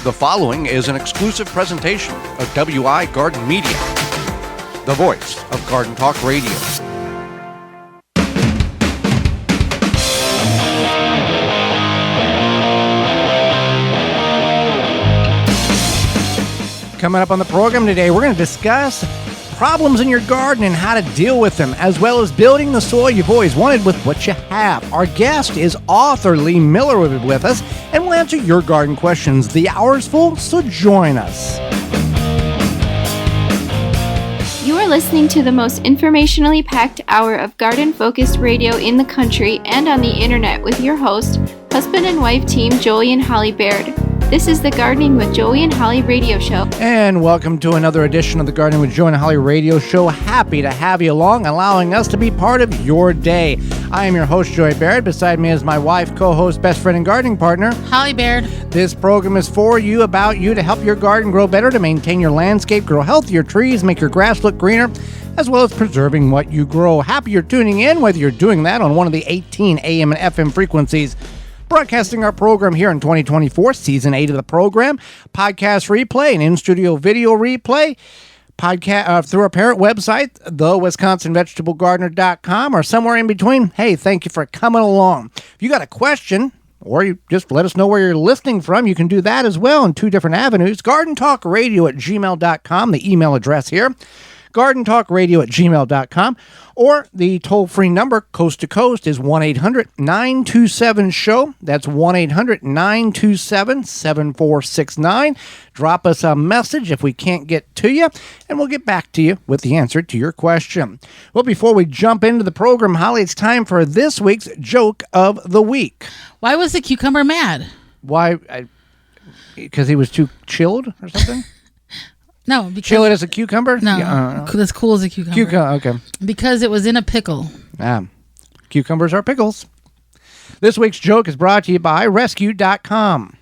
The following is an exclusive presentation of WI Garden Media, the voice of Garden Talk Radio. Coming up on the program today, we're going to discuss problems in your garden and how to deal with them, as well as building the soil you've always wanted with what you have. Our guest is author Lee Miller with us, and we'll answer your garden questions. The hour's full, so join us. You are listening to the most informationally packed hour of garden-focused radio in the country and on the internet with your host, husband and wife team Joey and Holly Baird. This is the Gardening with Joey and Holly radio show. And welcome to another edition of the Gardening with Joey and Holly radio show. Happy to have you along, allowing us to be part of your day. I am your host, Joey Baird. Beside me is my wife, co-host, best friend, and gardening partner, Holly Baird. This program is for you, about you, to help your garden grow better, to maintain your landscape, grow healthier trees, make your grass look greener, as well as preserving what you grow. Happy you're tuning in, whether you're doing that on one of the 18 AM and FM frequencies. Broadcasting our program here in 2024, Season 8 of the program, podcast replay and in-studio video replay, podcast through our parent website, thewisconsinvegetablegardener.com, or somewhere in between. Hey, thank you for coming along. If you got a question, or you just let us know where you're listening from, you can do that as well in two different avenues. GardenTalkRadio@gmail.com, the email address here. GardenTalkRadio@gmail.com, or the toll-free number, coast to coast, is 1-800-927-SHOW. That's 1-800-927-7469. Drop us a message if we can't get to you, and we'll get back to you with the answer to your question. Well, before we jump into the program, Holly, it's time for this week's Joke of the Week. Why was the cucumber mad? Why? Because he was too chilled or something? No, because... Chill it as a cucumber? No, Yeah, as cool as a cucumber. Okay. Because it was in a pickle. Cucumbers are pickles. This week's joke is brought to you by Rescue.com.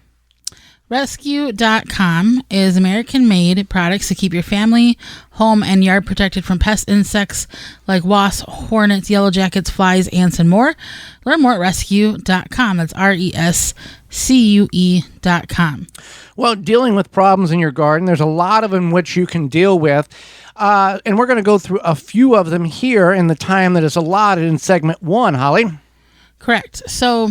Rescue.com is American-made products to keep your family, home, and yard protected from pest insects like wasps, hornets, yellow jackets, flies, ants, and more. Learn more at Rescue.com. That's RESCUE.com. Well, dealing with problems in your garden, there's a lot of them which you can deal with. And we're going to go through a few of them here in the time that is allotted in segment 1, Holly. Correct. So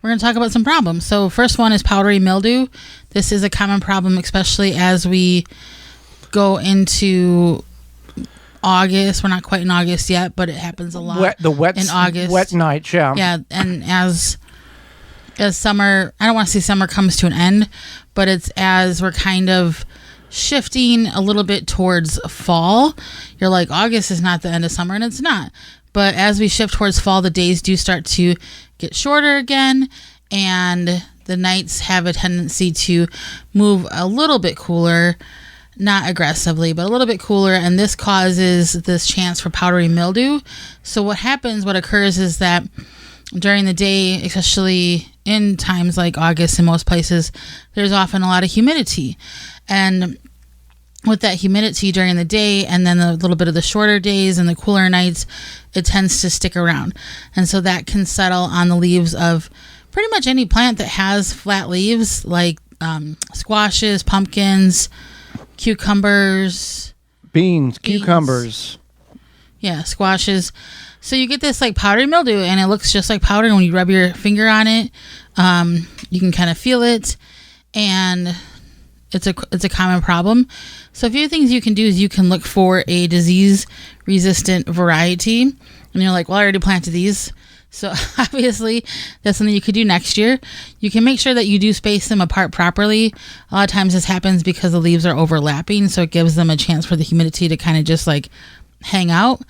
we're going to talk about some problems. So first one is powdery mildew. This is a common problem, especially as we go into August. We're not quite in August yet, but it happens a lot in August. Wet nights, yeah. Yeah, and as summer, I don't want to say summer comes to an end, but it's as we're kind of shifting a little bit towards fall. You're like, August is not the end of summer, and it's not. But as we shift towards fall, the days do start to get shorter again, and the nights have a tendency to move a little bit cooler, not aggressively, but a little bit cooler, and this causes this chance for powdery mildew. So what occurs is that during the day, especially in times like August in most places, there's often a lot of humidity. And with that humidity during the day and then a little bit of the shorter days and the cooler nights, it tends to stick around. And so that can settle on the leaves of pretty much any plant that has flat leaves, like squashes, pumpkins, cucumbers. Beans, cucumbers. Yeah, squashes. So you get this like powdery mildew, and it looks just like powder. And when you rub your finger on it, you can kind of feel it, and it's a common problem. So a few things you can do is you can look for a disease-resistant variety, and you're like, well, I already planted these. So obviously that's something you could do next year. You can make sure that you do space them apart properly. A lot of times this happens because the leaves are overlapping, so it gives them a chance for the humidity to kind of just like hang out.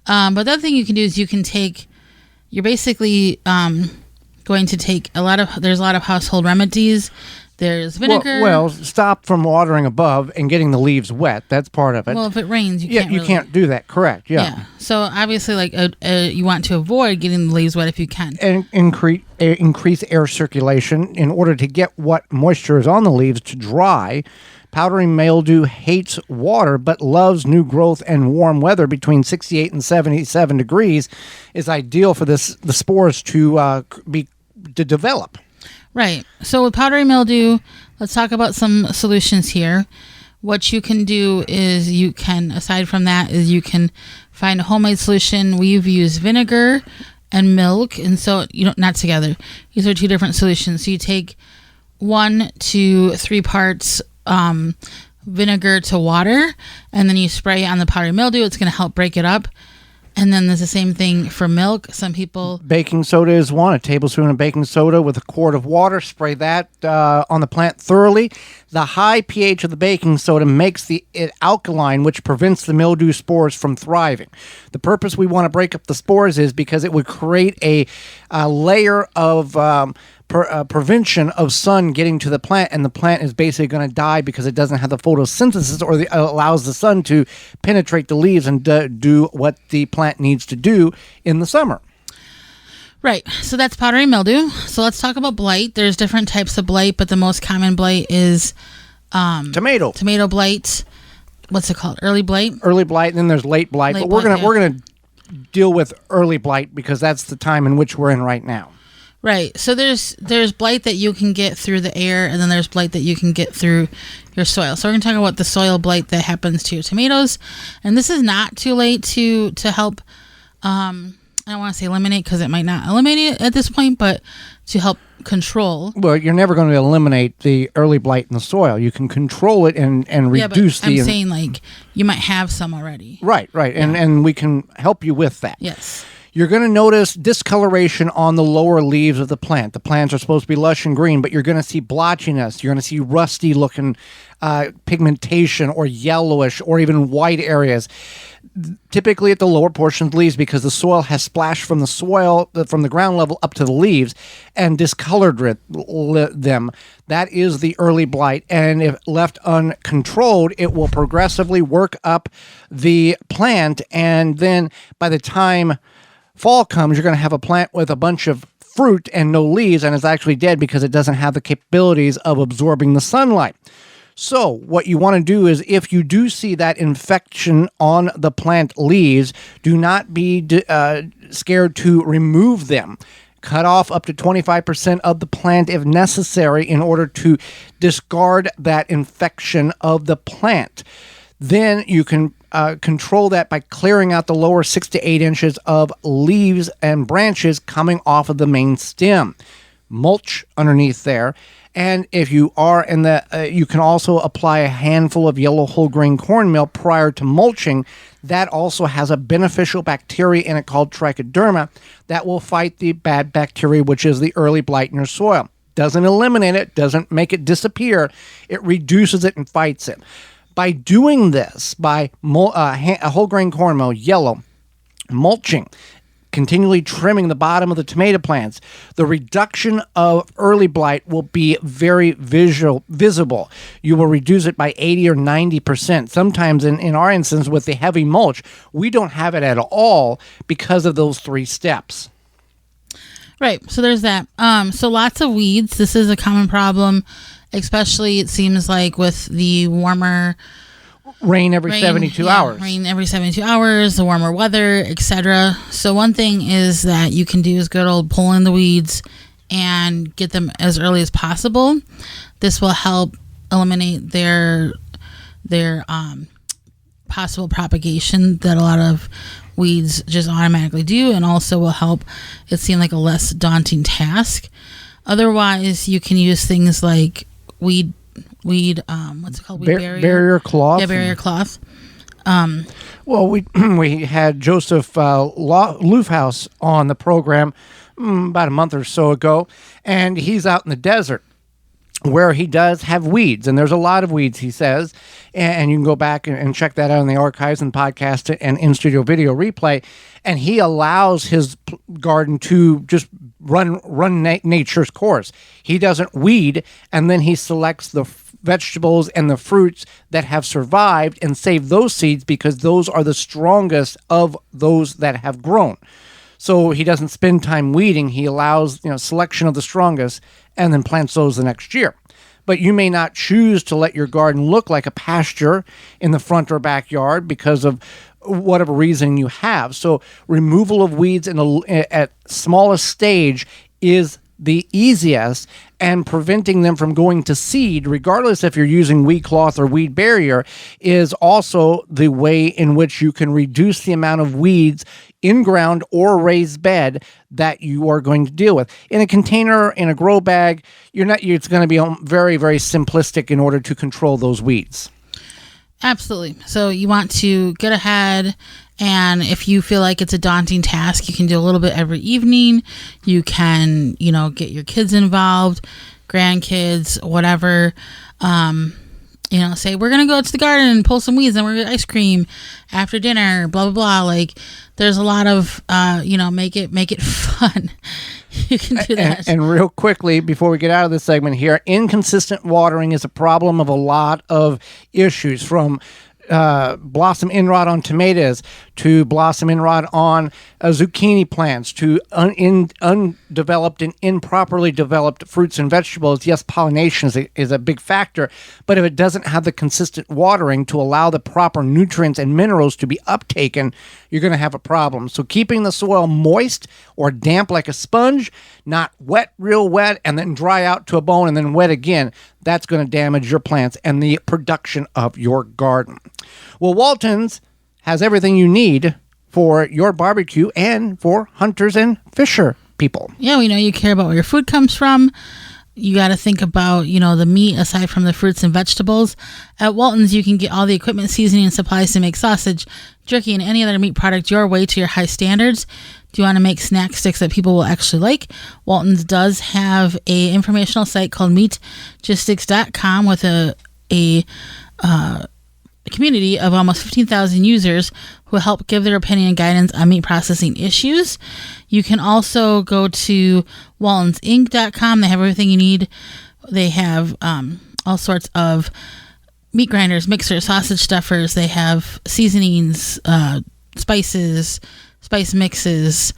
But the other thing you can do is you're basically going to take there's a lot of household remedies. There's vinegar. Well, stop from watering above and getting the leaves wet. That's part of it. Well, if it rains, you can't do that. Correct. Yeah. So obviously, you want to avoid getting the leaves wet if you can. And increase air circulation in order to get what moisture is on the leaves to dry. Powdery mildew hates water but loves new growth, and warm weather between 68 and 77 degrees is ideal for the spores to develop. Right. So with powdery mildew, let's talk about some solutions here. What you can do is aside from that, is you can find a homemade solution. We've used vinegar and milk, and so not together. These are two different solutions. So you take 1 to 3 parts vinegar to water, and then you spray on the powdery mildew. It's going to help break it up. And then there's the same thing for milk. Some people... Baking soda is one. A tablespoon of baking soda with a quart of water. Spray that on the plant thoroughly. The high pH of the baking soda makes it alkaline, which prevents the mildew spores from thriving. The purpose we want to break up the spores is because it would create a layer of... prevention of sun getting to the plant, and the plant is basically going to die because it doesn't have the photosynthesis or allows the sun to penetrate the leaves and do what the plant needs to do in the summer. Right. So that's powdery mildew. So let's talk about blight. There's different types of blight, but the most common blight is tomato blight. What's it called? Early blight. Early blight, and then there's late blight. But we're gonna deal with early blight because that's the time in which we're in right now. Right. So there's blight that you can get through the air, and then there's blight that you can get through your soil. So we're going to talk about the soil blight that happens to your tomatoes. And this is not too late to help, I don't want to say eliminate because it might not eliminate it at this point, but to help control. Well, you're never going to eliminate the early blight in the soil. You can control it and reduce I'm saying like you might have some already. Right. Yeah. And we can help you with that. Yes. You're going to notice discoloration on the lower leaves of the plant. The plants are supposed to be lush and green, but you're going to see blotchiness. You're going to see rusty looking pigmentation or yellowish or even white areas. Typically at the lower portions of the leaves because the soil has splashed from the ground level up to the leaves and discolored them. That is the early blight. And if left uncontrolled, it will progressively work up the plant. And then by the time fall comes, you're going to have a plant with a bunch of fruit and no leaves, and it's actually dead because it doesn't have the capabilities of absorbing the sunlight. So what you want to do is if you do see that infection on the plant leaves, do not be scared to remove them. Cut off up to 25% of the plant if necessary in order to discard that infection of the plant. Then you can control that by clearing out the lower 6 to 8 inches of leaves and branches coming off of the main stem. Mulch underneath there. And if you are in you can also apply a handful of yellow whole grain cornmeal prior to mulching. That also has a beneficial bacteria in it called trichoderma that will fight the bad bacteria, which is the early blight in your soil. Doesn't eliminate it, doesn't make it disappear. It reduces it and fights it. By doing this, by a whole grain cornmeal, yellow, mulching, continually trimming the bottom of the tomato plants, the reduction of early blight will be very visible. You will reduce it by 80 or 90%. Sometimes in our instance with the heavy mulch, we don't have it at all because of those 3 steps. Right. So there's that. So lots of weeds. This is a common problem, especially it seems like with the warmer rain every 72 hours. Rain every 72 hours, the warmer weather, etc. So one thing is that you can do is good old pull in the weeds and get them as early as possible. This will help eliminate their possible propagation that a lot of weeds just automatically do, and also will help it seem like a less daunting task. Otherwise, you can use things like weed what's it called? Barrier cloth. Yeah, barrier cloth. Well, we had Joseph Loofhouse on the program about a month or so ago, and he's out in the desert where he does have weeds, and there's a lot of weeds, he says, and you can go back and check that out in the archives and podcast and in-studio video replay, and he allows his garden to just run nature's course. He doesn't weed, and then he selects the vegetables and the fruits that have survived and save those seeds because those are the strongest of those that have grown. So he doesn't spend time weeding. He allows selection of the strongest and then plants those the next year. But you may not choose to let your garden look like a pasture in the front or backyard because of whatever reason you have. So removal of weeds at smallest stage is the easiest, and preventing them from going to seed, regardless if you're using weed cloth or weed barrier, is also the way in which you can reduce the amount of weeds in ground or raised bed that you are going to deal with. In a container, in a grow bag, it's going to be very, very simplistic in order to control those weeds. Absolutely. So you want to get ahead, and if you feel like it's a daunting task, you can do a little bit every evening. You can, get your kids involved, grandkids, whatever. Say, we're going to go to the garden and pull some weeds, and we're going to ice cream after dinner, blah, blah, blah. Like, there's a lot of, make it fun. You can do that. And real quickly, before we get out of this segment here, inconsistent watering is a problem of a lot of issues, from blossom end rot on tomatoes to blossom end rot on zucchini plants to undeveloped and improperly developed fruits and vegetables. Yes, pollination is a big factor, but if it doesn't have the consistent watering to allow the proper nutrients and minerals to be uptaken, you're going to have a problem. So keeping the soil moist or damp like a sponge, not wet, real wet, and then dry out to a bone and then wet again, that's going to damage your plants and the production of your garden. Well, Walton's has everything you need for your barbecue and for hunters and fisher people. Yeah, we know you care about where your food comes from. You got to think about, the meat aside from the fruits and vegetables. At Walton's, you can get all the equipment, seasoning, and supplies to make sausage, jerky, and any other meat product your way to your high standards. Do you want to make snack sticks that people will actually like? Walton's does have a informational site called meatgistics.com with a community of almost 15,000 users who help give their opinion and guidance on meat processing issues. You can also go to waltonsinc.com. They have everything you need. They have all sorts of meat grinders, mixers, sausage stuffers. They have seasonings, spices, spice mixes,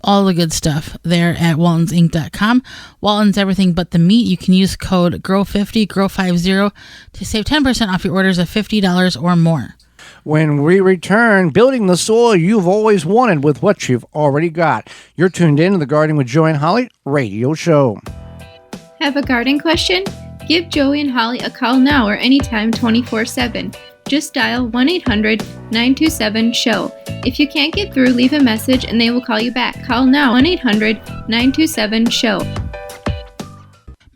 all the good stuff there at waltonsinc.com. Walton's everything but the meat. You can use code GROW50, GROW50 to save 10% off your orders of $50 or more. When we return, building the soil you've always wanted with what you've already got. You're tuned in to the Gardening with Joey and Holly radio show. Have a garden question? Give Joey and Holly a call now or anytime 24/7. Just dial 1-800-927-SHOW. If you can't get through, leave a message and they will call you back. Call now, 1-800-927-SHOW.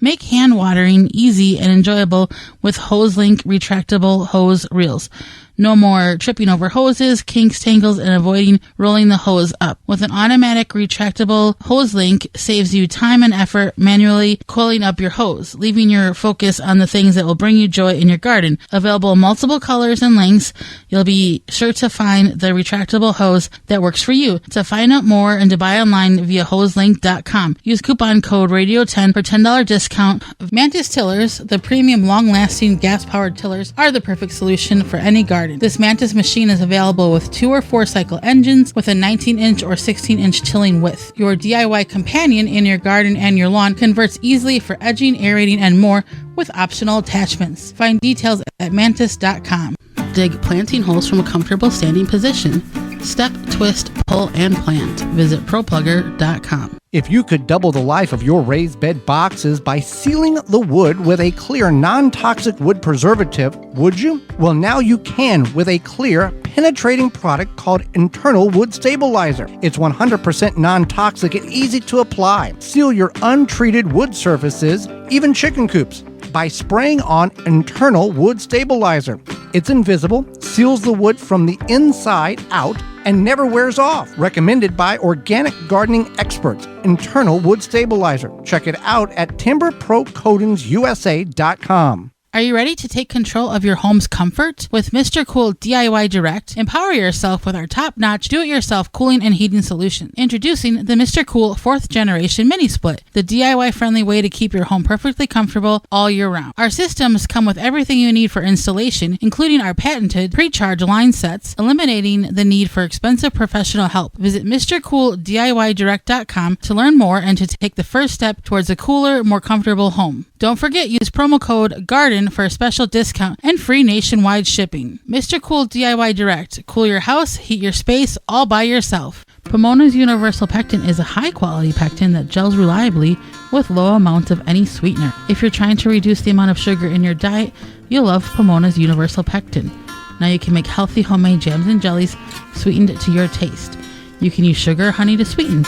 Make hand watering easy and enjoyable with HoseLink retractable hose reels. No more tripping over hoses, kinks, tangles, and avoiding rolling the hose up. With an automatic retractable HoseLink saves you time and effort manually coiling up your hose, leaving your focus on the things that will bring you joy in your garden. Available in multiple colors and lengths, you'll be sure to find the retractable hose that works for you. To find out more and to buy online via hoselink.com, use coupon code radio10 for $10 discount. Mantis tillers, the premium long-lasting gas-powered tillers, are the perfect solution for any garden. This Mantis machine is available with 2 or 4 cycle engines with a 19-inch or 16-inch tilling width. Your DIY companion in your garden and your lawn converts easily for edging, aerating, and more with optional attachments. Find details at mantis.com. Dig planting holes from a comfortable standing position. Step, twist, pull, and plant. Visit ProPlugger.com. If you could double the life of your raised bed boxes by sealing the wood with a clear, non-toxic wood preservative, would you? Well, now you can with a clear, penetrating product called Internal Wood Stabilizer. It's 100% non-toxic and easy to apply. Seal your untreated wood surfaces, even chicken coops, by spraying on Internal Wood Stabilizer. It's invisible, seals the wood from the inside out, and never wears off. Recommended by organic gardening experts. Internal Wood Stabilizer. Check it out at timberprocoatingsusa.com. Are you ready to take control of your home's comfort? With Mr. Cool DIY Direct, empower yourself with our top-notch do-it-yourself cooling and heating solution. Introducing the Mr. Cool 4th Generation Mini Split, the DIY-friendly way to keep your home perfectly comfortable all year round. Our systems come with everything you need for installation, including our patented pre-charge line sets, eliminating the need for expensive professional help. Visit MrCoolDIYDirect.com to learn more and to take the first step towards a cooler, more comfortable home. Don't forget, use promo code GARDEN for a special discount and free nationwide shipping. Mr. Cool DIY Direct. Cool your house, heat your space, all by yourself. Pomona's Universal Pectin is a high-quality pectin that gels reliably with low amounts of any sweetener. If you're trying to reduce the amount of sugar in your diet, you'll love Pomona's Universal Pectin. Now you can make healthy homemade jams and jellies sweetened to your taste. You can use sugar or honey to sweeten.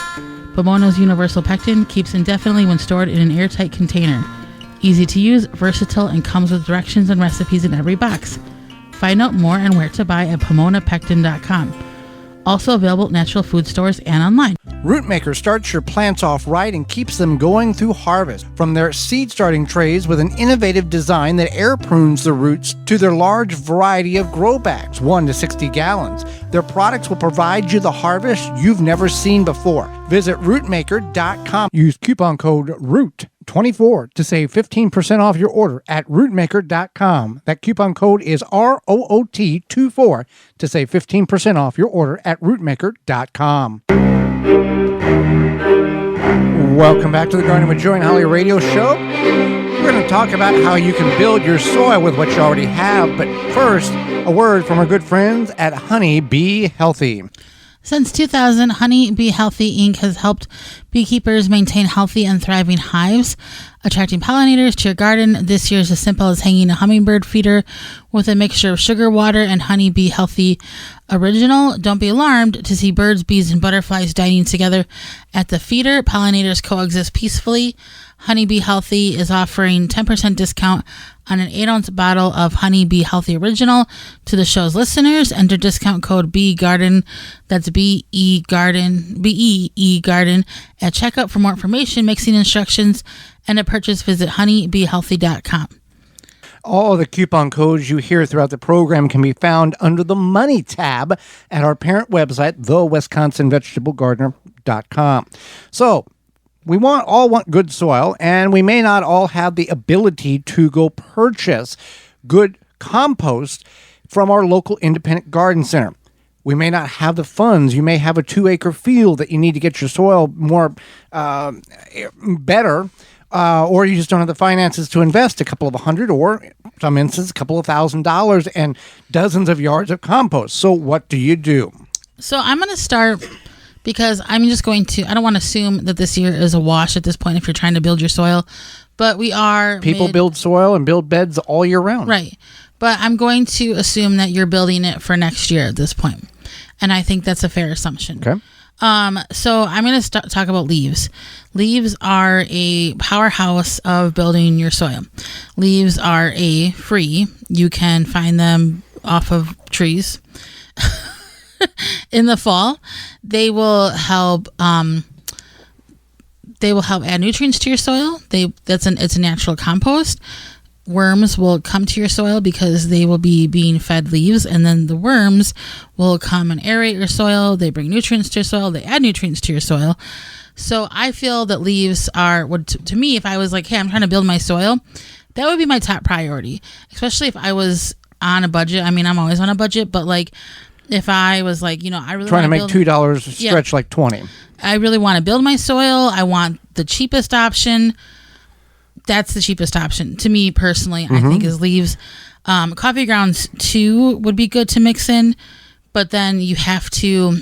Pomona's Universal Pectin keeps indefinitely when stored in an airtight container. Easy to use, versatile, and comes with directions and recipes in every box. Find out more and where to buy at PomonaPectin.com. Also available at natural food stores and online. Rootmaker starts your plants off right and keeps them going through harvest. From their seed starting trays with an innovative design that air prunes the roots to their large variety of grow bags, 1 to 60 gallons. Their products will provide you the harvest you've never seen before. Visit rootmaker.com. Use coupon code ROOT24 to save 15% off your order at rootmaker.com. That coupon code is ROOT24 to save 15% off your order at rootmaker.com. Welcome back to the Garden with Joy and Holly radio show. We're going to talk about how you can build your soil with what you already have. But first, a word from our good friends at Honey Bee Healthy. Since 2000, Honey Bee Healthy Inc. has helped beekeepers maintain healthy and thriving hives, attracting pollinators to your garden. This year is as simple as hanging a hummingbird feeder with a mixture of sugar water and Honey Bee Healthy Original. Don't be alarmed to see birds, bees, and butterflies dining together at the feeder. Pollinators coexist peacefully. Honey Bee Healthy is offering 10% discount on an 8-ounce bottle of Honey Bee Healthy Original to the show's listeners. Enter discount code BEEGARDEN, that's BEE Garden, BEE Garden at checkout. For more information, mixing instructions, and a purchase, visit honeybeehealthy.com. All the coupon codes you hear throughout the program can be found under the Money tab at our parent website, thewisconsinvegetablegardener.com. So, we all want good soil, and we may not all have the ability to go purchase good compost from our local independent garden center. We may not have the funds. You may have a 2-acre field that you need to get your soil more better, or you just don't have the finances to invest a couple of $100 or, in some instances, a couple of $1,000 and dozens of yards of compost. So what do you do? So I'm going to start, because I'm just going to, I don't want to assume that this year is a wash at this point if you're trying to build your soil, but we are. People build soil and build beds all year round. Right. But I'm going to assume that you're building it for next year at this point. And I think that's a fair assumption. Okay. So I'm going to talk about leaves. Leaves are a powerhouse of building your soil. Leaves are free. You can find them off of trees. In the fall, they will help add nutrients to your soil. It's a natural compost. Worms will come to your soil because they will be being fed leaves, and then the worms will come and aerate your soil. They bring nutrients to your soil. They add nutrients to your soil. So I feel that leaves are, to me, if I was like, hey, I'm trying to build my soil, that would be my top priority, especially if I was on a budget. I mean, I'm always on a budget, but like, if I was like, I really trying to make $2 stretch like 20. I really want to build my soil. I want the cheapest option. That's the cheapest option to me personally. I think is leaves. Coffee grounds too would be good to mix in, but then you have to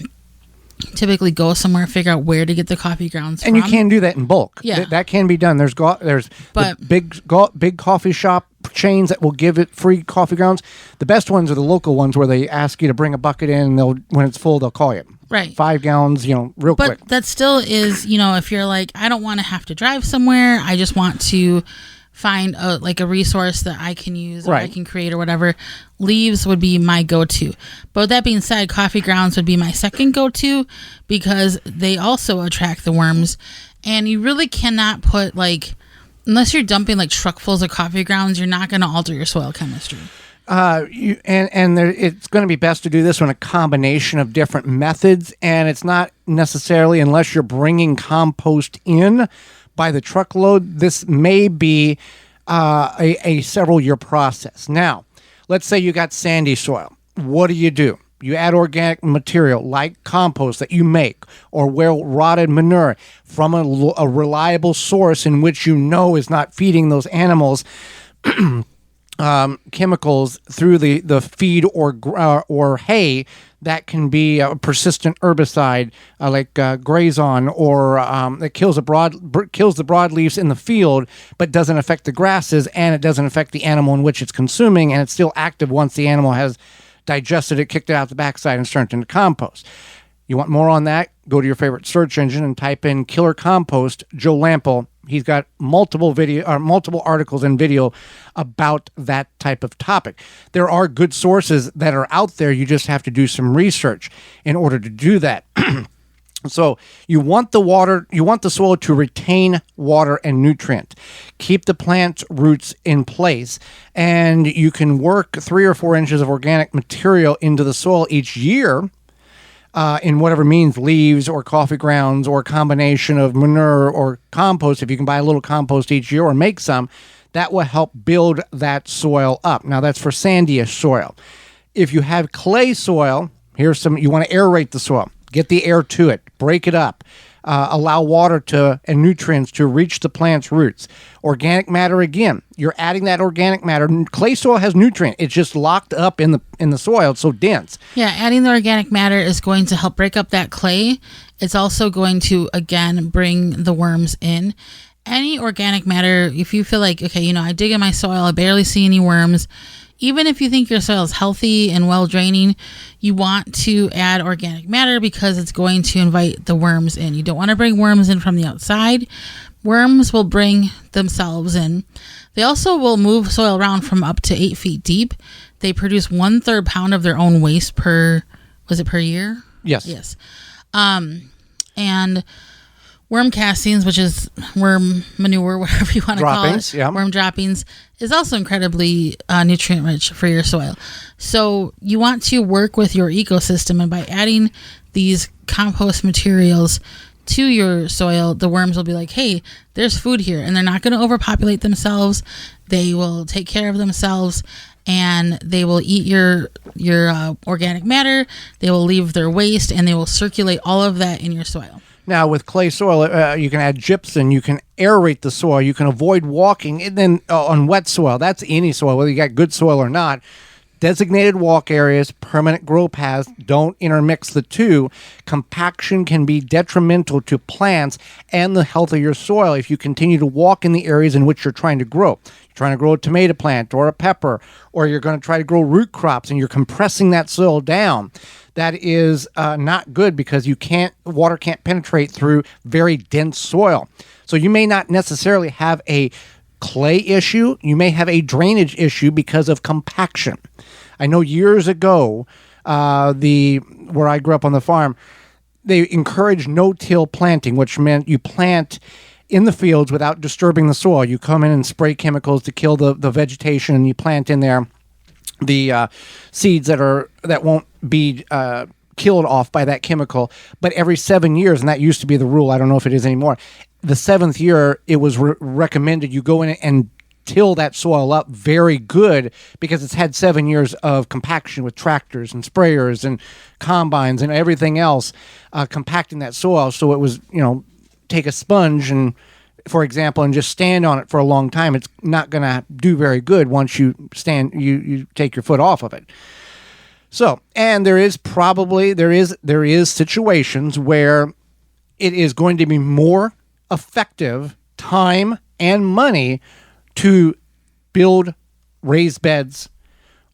typically go somewhere, figure out where to get the coffee grounds and from. You can do that in bulk. Yeah. That can be done. There's the big coffee shop chains that will give it free coffee grounds. The best ones are the local ones where they ask you to bring a bucket in, and when it's full, they'll call you. Right. 5 gallons, real quick. But that still is, if you're like, I don't want to have to drive somewhere. I just want to find a resource that I can use, or I can create, or whatever. Leaves would be my go-to. But with that being said, coffee grounds would be my second go-to, because they also attract the worms. And you really cannot put unless you're dumping truckfuls of coffee grounds, you're not going to alter your soil chemistry. It's going to be best to do this in a combination of different methods, and it's not necessarily, unless you're bringing compost in by the truckload, this may be a several-year process. Now, let's say you got sandy soil. What do? You add organic material like compost that you make, or well-rotted manure from a reliable source in which is not feeding those animals chemicals through the feed or hay that can be a persistent herbicide like Grazon, or that kills the broadleaves in the field, but doesn't affect the grasses, and it doesn't affect the animal in which it's consuming, and it's still active once the animal has digested it, kicked it out the backside, and turned it into compost. You want more on that? Go to your favorite search engine and type in Killer Compost, Joe Lampel. He's got multiple articles and video about that type of topic. There are good sources that are out there. You just have to do some research in order to do that. So you want the soil to retain water and nutrient. Keep the plant roots in place, and you can work 3 or 4 inches of organic material into the soil each year. In whatever means, leaves or coffee grounds or a combination of manure or compost. If you can buy a little compost each year or make some, that will help build that soil up. Now, that's for sandy-ish soil. If you have clay soil, you want to aerate the soil. Get the air to it. Break it up. Allow water and nutrients to reach the plant's roots. Organic matter, again, you're adding that organic matter. Clay soil has nutrient. It's just locked up in the soil. It's so dense. Yeah, adding the organic matter is going to help break up that clay. It's also going to, again, bring the worms in. Any organic matter, if you feel like, okay, I dig in my soil, I barely see any worms, even if you think your soil is healthy and well draining, you want to add organic matter because it's going to invite the worms in. You don't want to bring worms in from the outside. Worms will bring themselves in. They also will move soil around from up to 8 feet deep. They produce 1/3 pound of their own waste per year? Yes. Yes. And worm castings, which is worm manure, whatever you want to call it, worm droppings, is also incredibly nutrient rich for your soil. So you want to work with your ecosystem, and by adding these compost materials to your soil, the worms will be like, hey, there's food here, and they're not going to overpopulate themselves. They will take care of themselves, and they will eat your organic matter. They will leave their waste, and they will circulate all of that in your soil. Now, with clay soil, you can add gypsum. You can aerate the soil. You can avoid walking. And then on wet soil, that's any soil, whether you got good soil or not. Designated walk areas, permanent grow paths, don't intermix the two. Compaction can be detrimental to plants and the health of your soil if you continue to walk in the areas in which you're trying to grow. You're trying to grow a tomato plant or a pepper, or you're going to try to grow root crops, and you're compressing that soil down. That is not good, because water can't penetrate through very dense soil. So you may not necessarily have a clay issue. You may have a drainage issue because of compaction. I know years ago, where I grew up on the farm, they encouraged no-till planting, which meant you plant in the fields without disturbing the soil. You come in and spray chemicals to kill the vegetation, and you plant in there the seeds that won't be killed off by that chemical. But every 7 years, and that used to be the rule, I don't know if it is anymore, the 7th year it was recommended you go in and till that soil up very good, because it's had 7 years of compaction with tractors and sprayers and combines and everything else compacting that soil. So it was, take a sponge and, for example, and just stand on it for a long time. It's not going to do very good once you take your foot off of it. So, and there is situations where it is going to be more effective time and money to build raised beds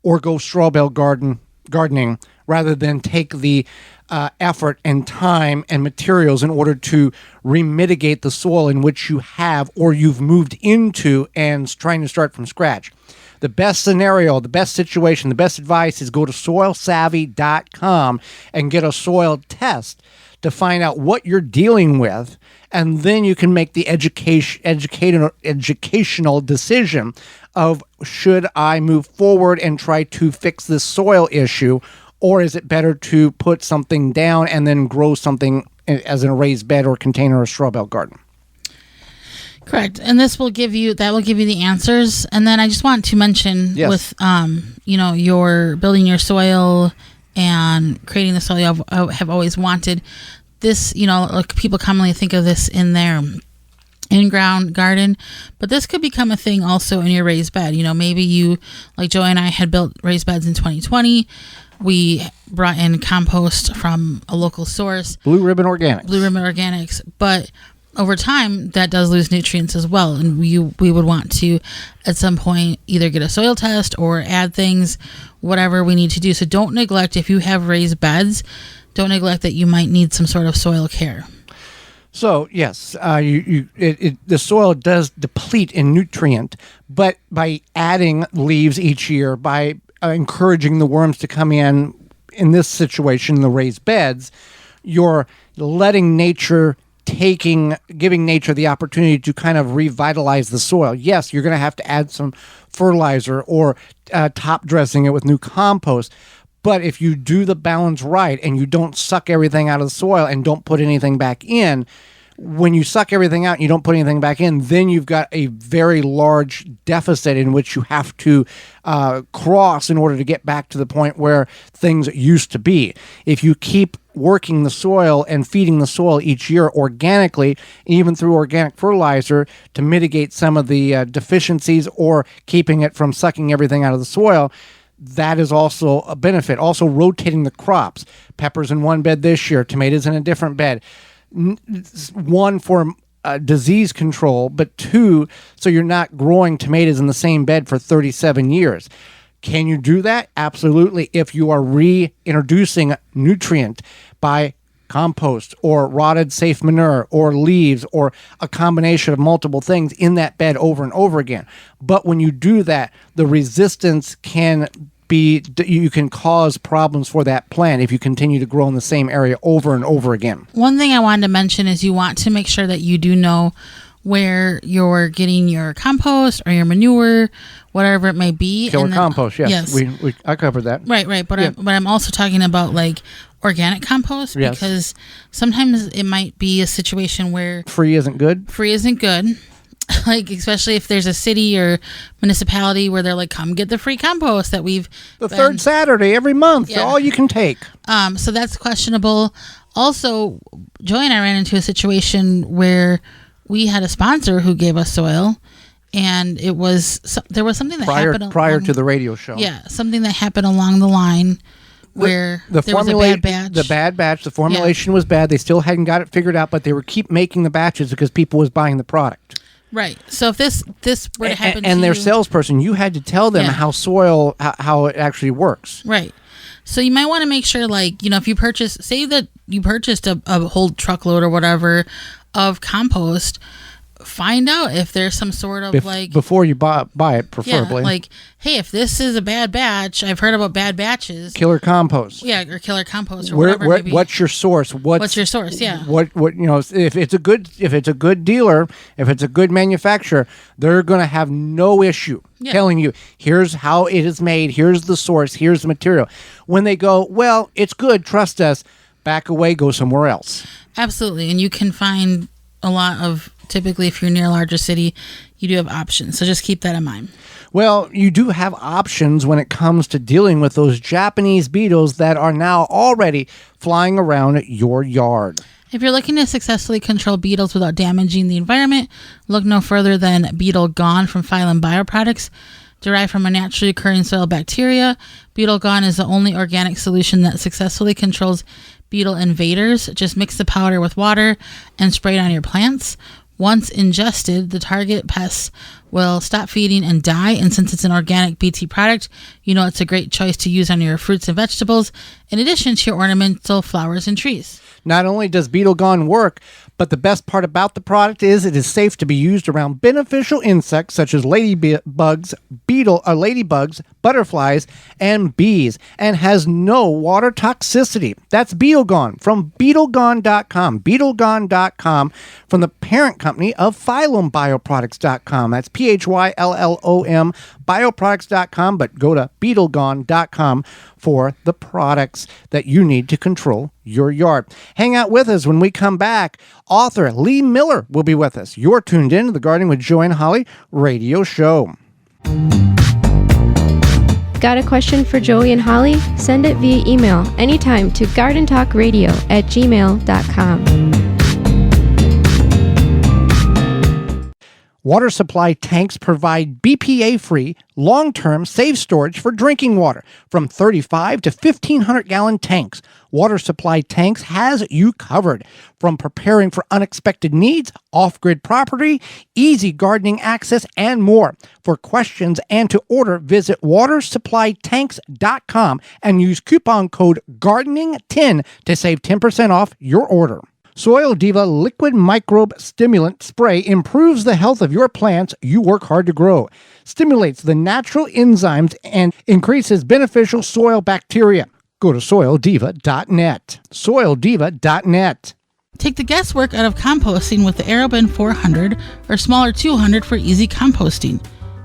or go straw bale gardening rather than take the effort and time and materials in order to remitigate the soil in which you have or you've moved into and trying to start from scratch. The best scenario, the best situation, the best advice is go to soilsavvy.com and get a soil test to find out what you're dealing with, and then you can make the educational decision of, should I move forward and try to fix this soil issue, or is it better to put something down and then grow something as in a raised bed or container or straw bale garden? Correct. And this will give you the answers. And then I just want to mention with, your building your soil and creating the soil you have always wanted. This, like people commonly think of this in their in-ground garden, but this could become a thing also in your raised bed. Maybe you, like Joey and I had built raised beds in 2020. We brought in compost from a local source. Blue Ribbon Organics. But over time, that does lose nutrients as well. And we would want to, at some point, either get a soil test or add things, whatever we need to do. So don't neglect, if you have raised beds, don't neglect that you might need some sort of soil care. So yes, the soil does deplete in nutrient, but by adding leaves each year, by encouraging the worms to come in this situation, the raised beds, you're letting nature giving nature the opportunity to kind of revitalize the soil. Yes, you're going to have to add some fertilizer or top dressing it with new compost. But if you do the balance right and you don't suck everything out of the soil and don't put anything back in, when you suck everything out and you don't put anything back in, then you've got a very large deficit in which you have to cross in order to get back to the point where things used to be. If you keep working the soil and feeding the soil each year organically, even through organic fertilizer to mitigate some of the deficiencies or keeping it from sucking everything out of the soil, that is also a benefit. Also rotating the crops. Peppers in one bed this year, tomatoes in a different bed. One for disease control, but two, so you're not growing tomatoes in the same bed for 37 years. Can you do that? Absolutely. If you are reintroducing nutrient by compost or rotted safe manure or leaves or a combination of multiple things in that bed over and over again. But when you do that, the resistance you can cause problems for that plant if you continue to grow in the same area over and over again. One thing I wanted to mention is you want to make sure that you do know where you're getting your compost or your manure, whatever it may be. Killer compost, yes. I covered that. Right. But I'm also talking about like organic compost, yes, because sometimes it might be a situation where free isn't good. Like, especially if there's a city or municipality where they're like, come get the free compost that third Saturday every month, all you can take. So that's questionable. Also, Joey and I ran into a situation where we had a sponsor who gave us soil, and there was something that happened prior to the radio show. Yeah, something that happened along the line where there was a bad batch. The bad batch, the formulation was bad. They still hadn't got it figured out, but they were keep making the batches because people was buying the product. Right. So if this were to happen and their salesperson, you had to tell them how it actually works. Right. So you might want to make sure, like, if you purchased a whole truckload or whatever of compost, find out if there's some sort of before you buy it, preferably. Yeah, like, hey, if this is a bad batch, I've heard about bad batches. Killer compost. Yeah, or killer compost or whatever. What's your source? What's your source? Yeah. What if it's a good dealer, if it's a good manufacturer, they're going to have no issue telling you, here's how it is made, here's the source, here's the material. When they go, well, it's good, trust us, back away, go somewhere else. Absolutely. And you can find a lot of, typically if you're near a larger city, you do have options. So just keep that in mind. Well, you do have options when it comes to dealing with those Japanese beetles that are now already flying around your yard. If you're looking to successfully control beetles without damaging the environment, look no further than Beetle Gone from Phylum Bioproducts. Derived from a naturally occurring soil bacteria, Beetle Gone is the only organic solution that successfully controls beetle invaders. Just mix the powder with water and spray it on your plants. Once ingested, the target pests will stop feeding and die, and since it's an organic BT product, it's a great choice to use on your fruits and vegetables, in addition to your ornamental flowers and trees. Not only does Beetle Gone work, but the best part about the product is it is safe to be used around beneficial insects such as ladybugs, butterflies, and bees, and has no water toxicity. That's Beetle Gone from BeetleGone.com. BeetleGone.com from the parent company of Phylum Bioproducts.com. That's PHYLLOM Bioproducts.com, but go to BeetleGone.com for the products that you need to control your yard. Hang out with us when we come back. Author Lee Miller will be with us. You're tuned in to the Gardening with Joey and Holly radio show. Got a question for Joey and Holly? Send it via email anytime to gardentalkradio@gmail.com. Water supply tanks provide BPA-free, long-term, safe storage for drinking water from 35 to 1,500-gallon tanks. Water supply tanks has you covered. From preparing for unexpected needs, off-grid property, easy gardening access, and more. For questions and to order, visit watersupplytanks.com and use coupon code GARDENING10 to save 10% off your order. Soil Diva Liquid Microbe Stimulant Spray improves the health of your plants you work hard to grow, stimulates the natural enzymes, and increases beneficial soil bacteria. Go to soildiva.net. Soildiva.net. Take the guesswork out of composting with the AeroBin 400 or smaller 200 for easy composting.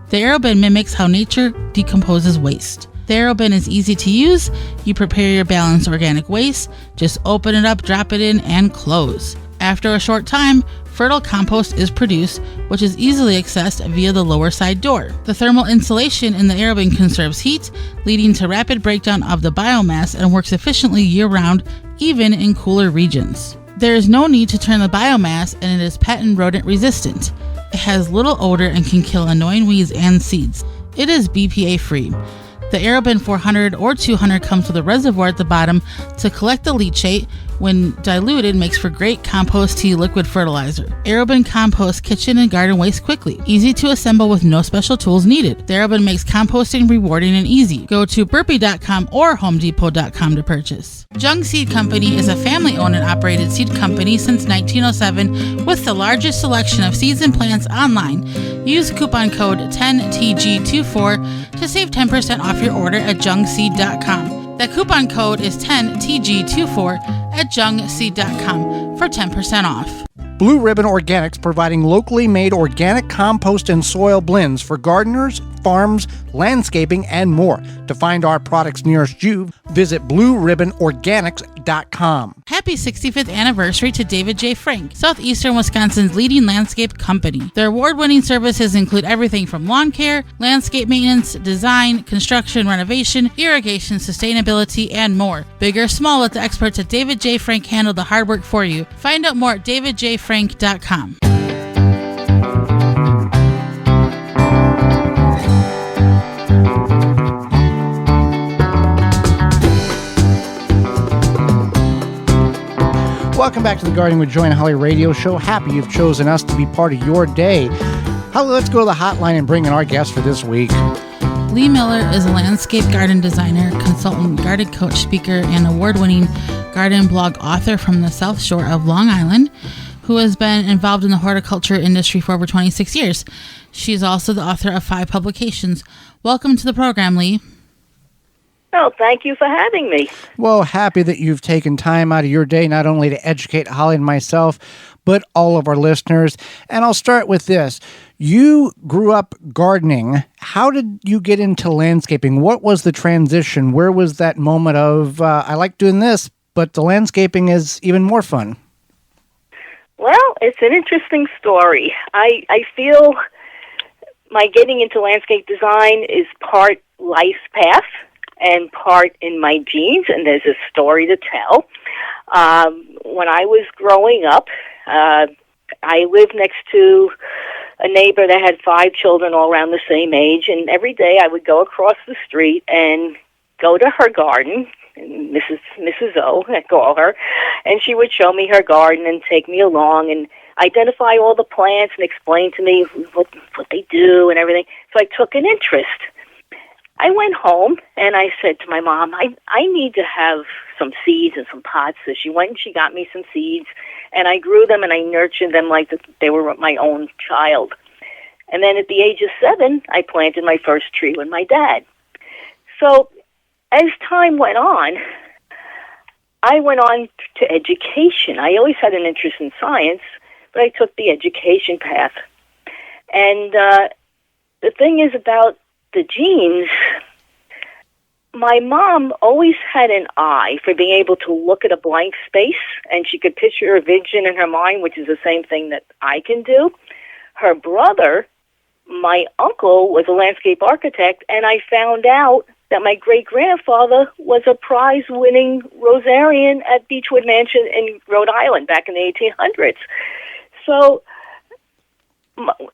The AeroBin mimics how nature decomposes waste. The AeroBin is easy to use. You prepare your balanced organic waste, just open it up, drop it in, and close. After a short time, fertile compost is produced, which is easily accessed via the lower side door. The thermal insulation in the AeroBin conserves heat, leading to rapid breakdown of the biomass and works efficiently year-round, even in cooler regions. There is no need to turn the biomass, and it is pet and rodent resistant. It has little odor and can kill annoying weeds and seeds. It is BPA free. The AeroBin 400 or 200 comes with a reservoir at the bottom to collect the leachate. When diluted, makes for great compost tea liquid fertilizer. AeroBin composts kitchen and garden waste quickly. Easy to assemble with no special tools needed. The AeroBin makes composting rewarding and easy. Go to burpee.com or homedepot.com to purchase. Jung Seed Company is a family-owned and operated seed company since 1907 with the largest selection of seeds and plants online. Use coupon code 10TG24 to save 10% off your order at jungseed.com. That coupon code is 10TG24 at jungseed.com for 10% off. Blue Ribbon Organics, providing locally made organic compost and soil blends for gardeners, farms, landscaping, and more. To find our products nearest you, visit blueribbonorganics.com. Happy 65th anniversary to David J. Frank, Southeastern Wisconsin's leading landscape company. Their award-winning services include everything from lawn care, landscape maintenance, design, construction, renovation, irrigation, sustainability, and more. Big or small, let the experts at David J. Frank handle the hard work for you. Find out more at davidjfrank.com. Welcome back to the Gardening with Joy and Holly radio show. Happy you've chosen us to be part of your day. Holly, let's go to the hotline and bring in our guest for this week. Lee Miller is a landscape garden designer, consultant, garden coach, speaker, and award-winning garden blog author from the South Shore of Long Island, who has been involved in the horticulture industry for over 26 years. She is also the author of 5 publications. Welcome to the program, Lee. Oh, thank you for having me. Well, happy that you've taken time out of your day not only to educate Holly and myself, but all of our listeners. And I'll start with this. You grew up gardening. How did you get into landscaping? What was the transition? Where was that moment of, I like doing this, but the landscaping is even more fun? Well, it's an interesting story. I feel my getting into landscape design is part life's path and part in my genes, and there's a story to tell. When I was growing up, I lived next to a neighbor that had 5 children all around the same age, and every day I would go across the street and go to her garden, Mrs. O, I call her, and she would show me her garden and take me along and identify all the plants and explain to me what they do and everything. So I took an interest. I went home and I said to my mom, I need to have some seeds and some pots. So she went and she got me some seeds, and I grew them and I nurtured them like they were my own child. And then at the age of 7, I planted my first tree with my dad. So as time went on, I went on to education. I always had an interest in science, but I took the education path. And the thing is about the genes, my mom always had an eye for being able to look at a blank space, and she could picture a vision in her mind, which is the same thing that I can do. Her brother, my uncle, was a landscape architect, and I found out that my great-grandfather was a prize-winning rosarian at Beechwood Mansion in Rhode Island back in the 1800s. So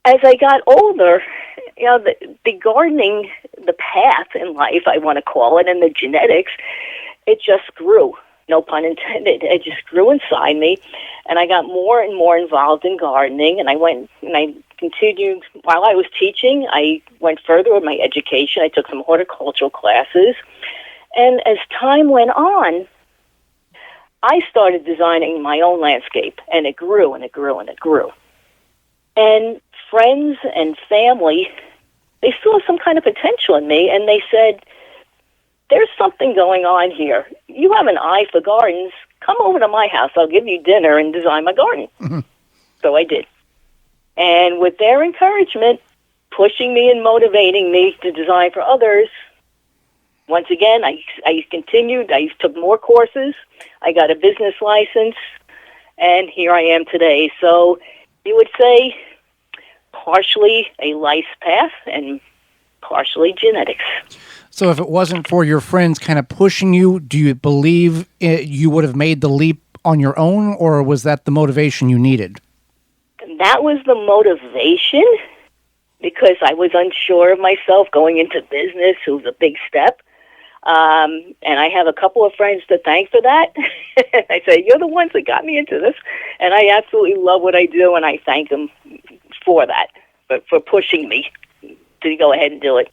as I got older, the gardening, the path in life, I want to call it, and the genetics, it just grew. No pun intended. It just grew inside me, and I got more and more involved in gardening, and I went and I continued. While I was teaching, I went further with my education. I took some horticultural classes, and as time went on, I started designing my own landscape, and it grew and it grew and it grew. And friends and family, they saw some kind of potential in me, and they said, there's something going on here. You have an eye for gardens. Come over to my house. I'll give you dinner and design my garden. Mm-hmm. So I did. And with their encouragement, pushing me and motivating me to design for others, once again, I continued. I took more courses. I got a business license, and here I am today. So you would say partially a life path and partially genetics. So if it wasn't for your friends kind of pushing you, do you believe you would have made the leap on your own, or was that the motivation you needed? That was the motivation, because I was unsure of myself going into business. It was a big step. And I have a couple of friends to thank for that. I say, you're the ones that got me into this. And I absolutely love what I do, and I thank them for that, for pushing me to go ahead and do it.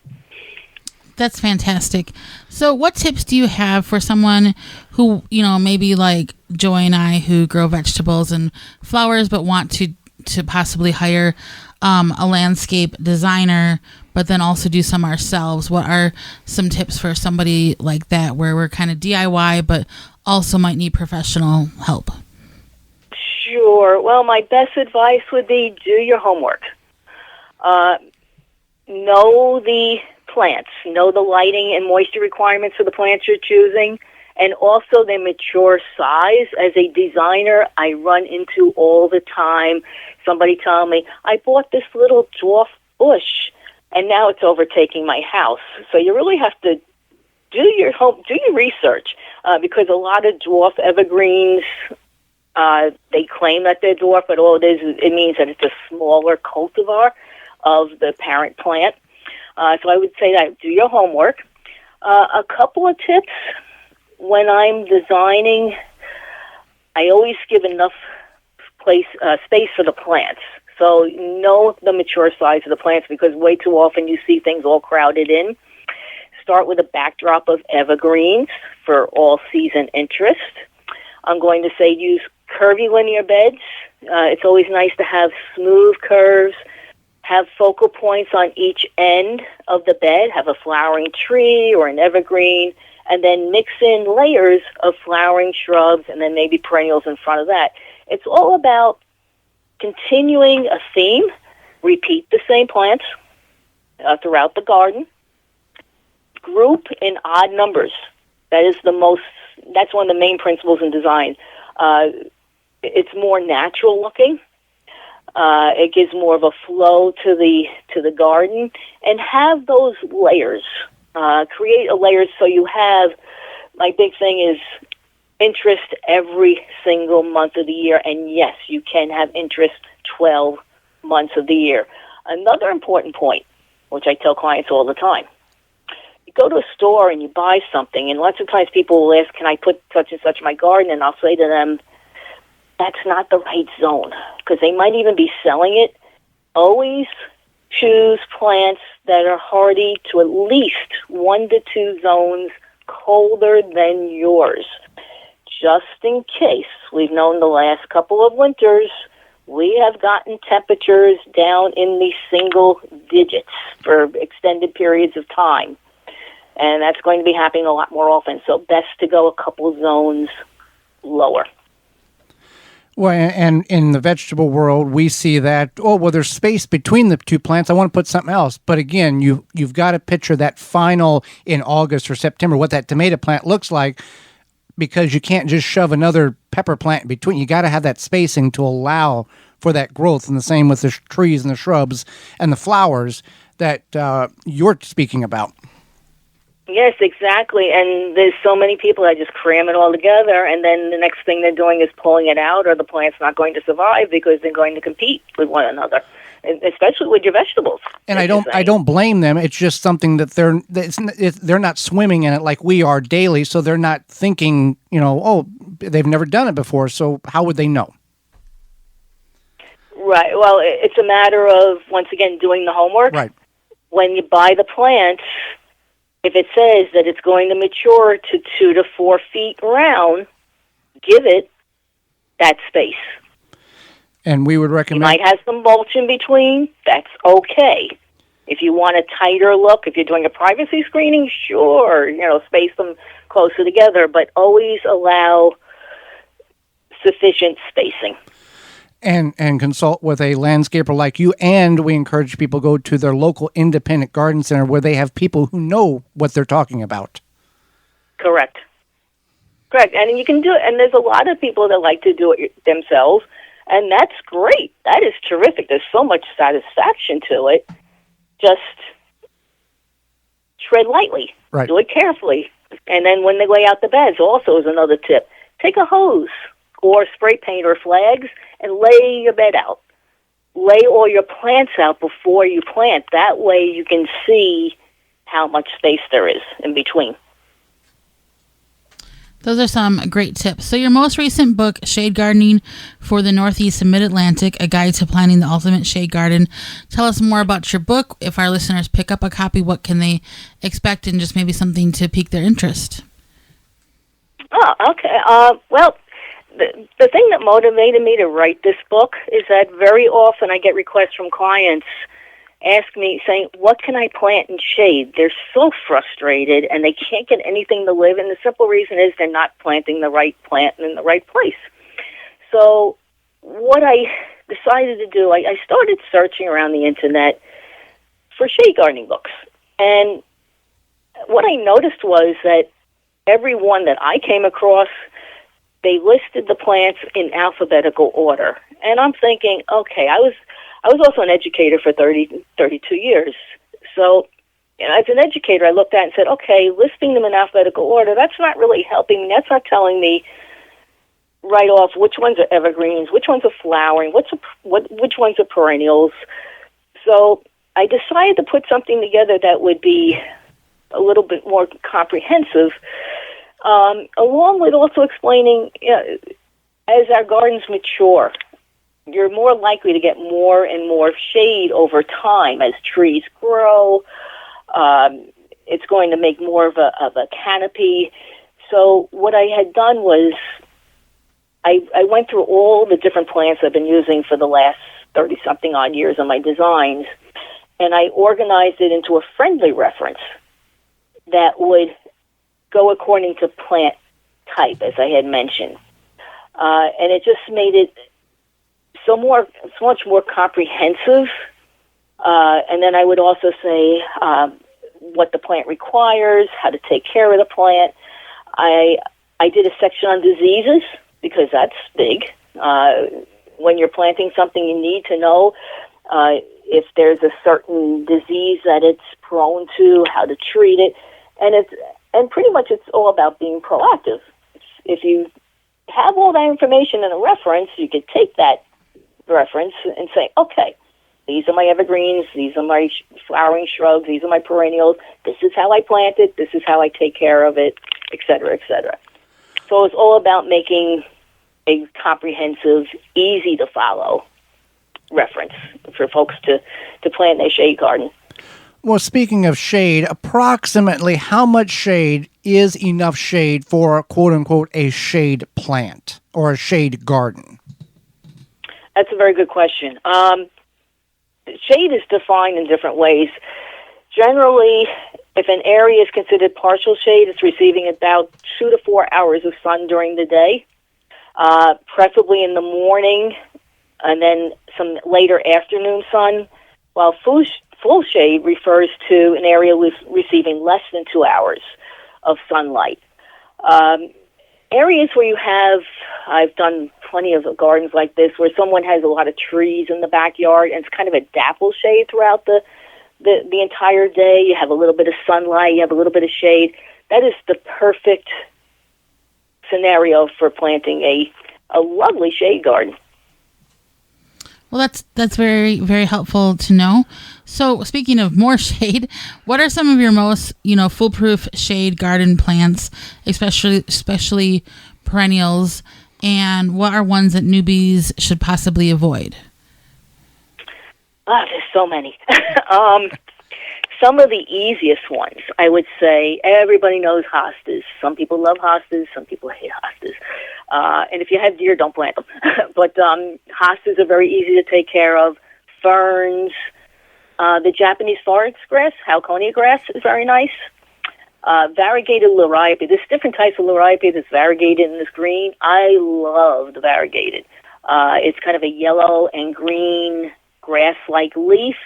That's fantastic. So what tips do you have for someone who, maybe like Joy and I, who grow vegetables and flowers, but want to possibly hire a landscape designer, but then also do some ourselves? What are some tips for somebody like that, where we're kind of DIY, but also might need professional help? Sure. Well, my best advice would be do your homework. Know the plants, know the lighting and moisture requirements for the plants you're choosing, and also their mature size. As a designer, I run into all the time somebody telling me, I bought this little dwarf bush, and now it's overtaking my house. So you really have to do your research, because a lot of dwarf evergreens, they claim that they're dwarf, but all it means that it's a smaller cultivar of the parent plant. So I would say that do your homework. A couple of tips: when I'm designing, I always give enough space for the plants. So know the mature size of the plants, because way too often you see things all crowded in. Start with a backdrop of evergreens for all season interest. I'm going to say use curvy linear beds. It's always nice to have smooth curves. Have focal points on each end of the bed. Have a flowering tree or an evergreen, and then mix in layers of flowering shrubs and then maybe perennials in front of that. It's all about continuing a theme. Repeat the same plants throughout the garden. Group in odd numbers. That's one of the main principles in design. It's more natural looking. It gives more of a flow to the garden, and have those layers. Create a layers so you have. My big thing is interest every single month of the year, and yes, you can have interest 12 months of the year. Another important point, which I tell clients all the time: you go to a store and you buy something, and lots of times people will ask, "Can I put such and such in my garden?" And I'll say to them, that's not the right zone, because they might even be selling it. Always choose plants that are hardy to at least 1 to 2 zones colder than yours. Just in case, we've known the last couple of winters, we have gotten temperatures down in the single digits for extended periods of time. And that's going to be happening a lot more often. So best to go a couple zones lower. Well, and in the vegetable world, we see that, there's space between the two plants. I want to put something else. But again, you've got to picture that final in August or September, what that tomato plant looks like, because you can't just shove another pepper plant in between. You got to have that spacing to allow for that growth. And the same with the trees and the shrubs and the flowers that you're speaking about. Yes, exactly. And there's so many people that just cram it all together, and then the next thing they're doing is pulling it out, or the plant's not going to survive because they're going to compete with one another. especially with your vegetables. And I don't blame them. It's just something that they're not swimming in it like we are daily, so they're not thinking, oh, they've never done it before, so how would they know? Right. Well, it's a matter of, once again, doing the homework. Right. When you buy the plant, if it says that it's going to mature to 2 to 4 feet round, give it that space. And we would recommend... You might have some mulch in between. That's okay. If you want a tighter look, if you're doing a privacy screening, sure, space them closer together, but always allow sufficient spacing. And consult with a landscaper like you, and we encourage people to go to their local independent garden center where they have people who know what they're talking about. Correct. And you can do it, and there's a lot of people that like to do it themselves, and that's great. That is terrific. There's so much satisfaction to it. Just tread lightly. Right. Do it carefully. And then when they lay out the beds, also is another tip. Take a hose or spray paint or flags and lay your bed out. Lay all your plants out before you plant. That way you can see how much space there is in between. Those are some great tips. So your most recent book, Shade Gardening for the Northeast and Mid-Atlantic, A Guide to Planting the Ultimate Shade Garden. Tell us more about your book. If our listeners pick up a copy, what can they expect, and just maybe something to pique their interest? Oh, okay. Well, the thing that motivated me to write this book is that very often I get requests from clients ask me, saying, what can I plant in shade? They're so frustrated, and they can't get anything to live, and the simple reason is they're not planting the right plant in the right place. So what I decided to do, I started searching around the Internet for shade gardening books. And what I noticed was that every one that I came across, they listed the plants in alphabetical order. And I'm thinking, okay, I was also an educator for 32 years. So as an educator, I looked at it and said, okay, listing them in alphabetical order, that's not really helping me. That's not telling me right off which ones are evergreens, which ones are flowering, which ones are perennials. So I decided to put something together that would be a little bit more comprehensive, along with also explaining, as our gardens mature, you're more likely to get more and more shade over time as trees grow. It's going to make more of a canopy. So what I had done was I went through all the different plants I've been using for the last 30-something odd years on my designs, and I organized it into a friendly reference that would go according to plant type, as I had mentioned. And it just made it so much more comprehensive. And then I would also say what the plant requires, how to take care of the plant. I did a section on diseases because that's big. When you're planting something, you need to know if there's a certain disease that it's prone to, how to treat it, and pretty much it's all about being proactive. If you have all that information in a reference, you could take that reference and say, okay, these are my evergreens, these are my flowering shrubs, these are my perennials, this is how I plant it, this is how I take care of it, et cetera, et cetera. So it's all about making a comprehensive, easy to follow reference for folks to plant their shade garden. Well, speaking of shade, approximately how much shade is enough shade for, quote-unquote, a shade plant or a shade garden? That's a very good question. Shade is defined in different ways. Generally, if an area is considered partial shade, it's receiving about 2 to 4 hours of sun during the day, preferably in the morning, and then some later afternoon sun, while full shade refers to an area receiving less than 2 hours of sunlight. Areas where I've done plenty of gardens like this, where someone has a lot of trees in the backyard, and it's kind of a dapple shade throughout the entire day. You have a little bit of sunlight, you have a little bit of shade. That is the perfect scenario for planting a lovely shade garden. Well, that's very, very helpful to know. So, speaking of more shade, what are some of your most, foolproof shade garden plants, especially perennials, and what are ones that newbies should possibly avoid? Oh, there's so many. Some of the easiest ones, I would say, everybody knows hostas. Some people love hostas, some people hate hostas. And if you have deer, don't plant them. But hostas are very easy to take care of. Ferns, the Japanese forest grass, Halconia grass, is very nice. Variegated liriope. There's different types of liriope that's variegated in this green. I love the variegated. It's kind of a yellow and green grass-like leaf,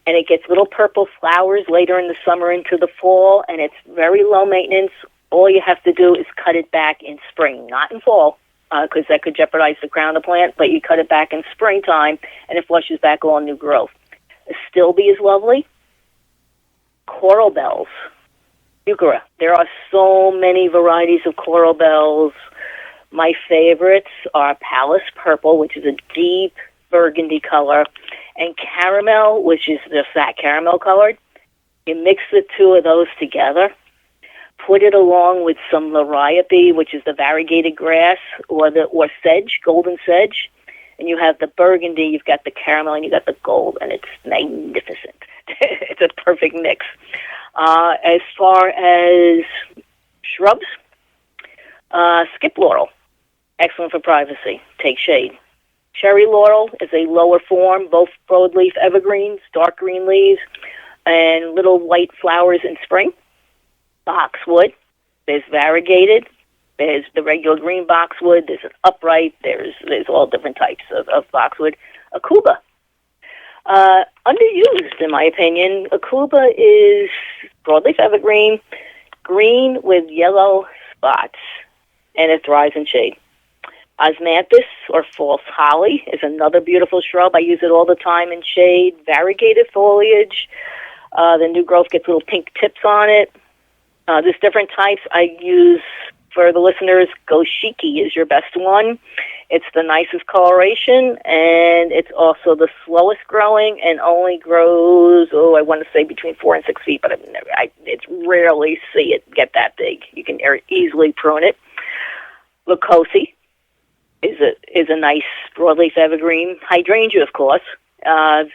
and it gets little purple flowers later in the summer into the fall, and it's very low maintenance. All you have to do is cut it back in spring, not in fall, because that could jeopardize the crown of the plant, but you cut it back in springtime, and it flushes back all new growth. Astilbe is lovely. Coral bells. Euchera. There are so many varieties of coral bells. My favorites are Palace Purple, which is a deep burgundy color, and Caramel, which is just that caramel colored. You mix the two of those together, put it along with some liriope, which is the variegated grass, or sedge, golden sedge, and you have the burgundy, you've got the caramel, and you've got the gold, and it's magnificent. It's a perfect mix. As far as shrubs, skip laurel, excellent for privacy, take shade. Cherry laurel is a lower form, both broadleaf evergreens, dark green leaves, and little white flowers in spring. Boxwood, there's variegated, there's the regular green boxwood, there's an upright, there's all different types of boxwood. Akuba, underused in my opinion. Akuba is broadleaf evergreen, green with yellow spots, and it thrives in shade. Osmanthus, or false holly, is another beautiful shrub. I use it all the time in shade. Variegated foliage. The new growth gets little pink tips on it. There's different types. I use, for the listeners, Goshiki is your best one. It's the nicest coloration, and it's also the slowest growing and only grows, I want to say between 4 and 6 feet, but it's rarely see it get that big. You can easily prune it. Lucosi is a nice broadleaf evergreen. Hydrangea, of course. I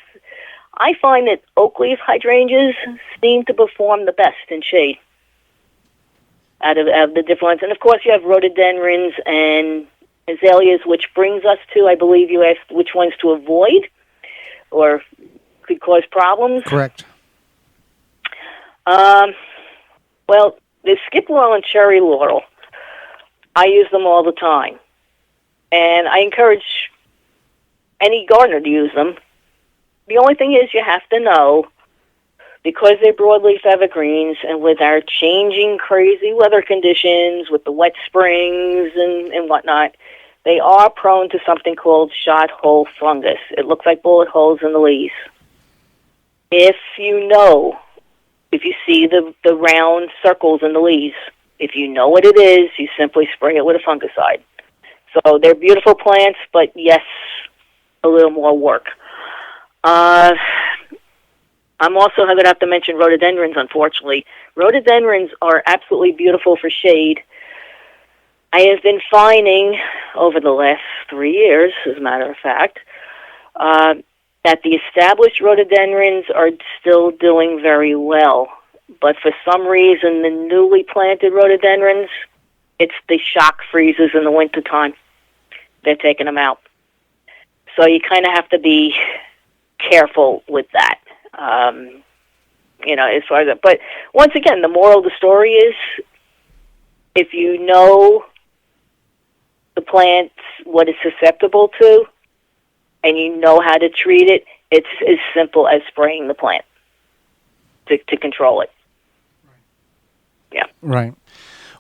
find that oak leaf hydrangeas seem to perform the best in shade out of the different ones. And, of course, you have rhododendrons and azaleas, which brings us to, I believe you asked which ones to avoid or could cause problems. Correct. Well, the skip laurel and cherry laurel, I use them all the time. And I encourage any gardener to use them. The only thing is you have to know, because they're broadleaf evergreens, and with our changing crazy weather conditions, with the wet springs and whatnot, they are prone to something called shot hole fungus. It looks like bullet holes in the leaves. If you see the round circles in the leaves, if you know what it is, you simply spray it with a fungicide. So they're beautiful plants, but yes, a little more work. I'm also going to have to mention rhododendrons, unfortunately. Rhododendrons are absolutely beautiful for shade. I have been finding over the last 3 years, as a matter of fact, that the established rhododendrons are still doing very well. But for some reason, the newly planted rhododendrons, it's the shock freezes in the wintertime. They're taking them out. So you kind of have to be careful with that, as far as that. But once again, the moral of the story is, if you know the plant, what it's susceptible to, and you know how to treat it, it's as simple as spraying the plant to control it. Yeah. Right.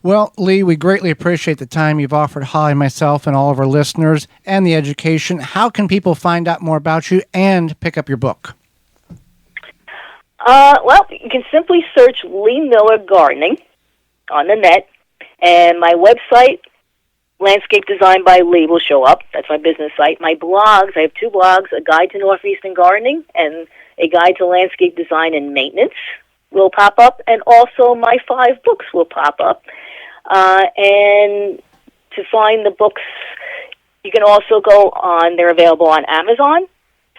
Well, Lee, we greatly appreciate the time you've offered Holly, myself, and all of our listeners, and the education. How can people find out more about you and pick up your book? Well, you can simply search Lee Miller Gardening on the net, and my website, Landscape Design by Lee will show up. That's my business site. My blogs, I have 2 blogs, a guide to Northeastern gardening and a guide to landscape design and maintenance will pop up, and also my 5 books will pop up. And to find the books, you can also go on, they're available on Amazon.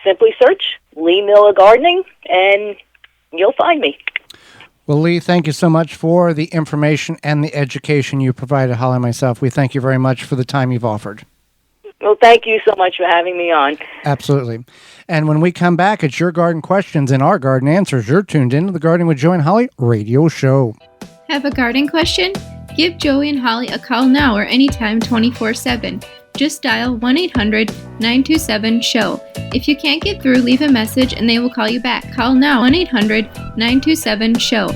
Simply search Lee Miller Gardening, and you'll find me. Well, Lee, thank you so much for the information and the education you provided Holly and myself. We thank you very much for the time you've offered. Well, thank you so much for having me on. Absolutely. And when we come back, it's Your Garden Questions and Our Garden Answers. You're tuned into the Gardening with Joey and Holly radio show. Have a garden question? Give Joey and Holly a call now or anytime 24/7. Just dial 1-800-927-SHOW. If you can't get through, leave a message and they will call you back. Call now, 1-800-927-SHOW.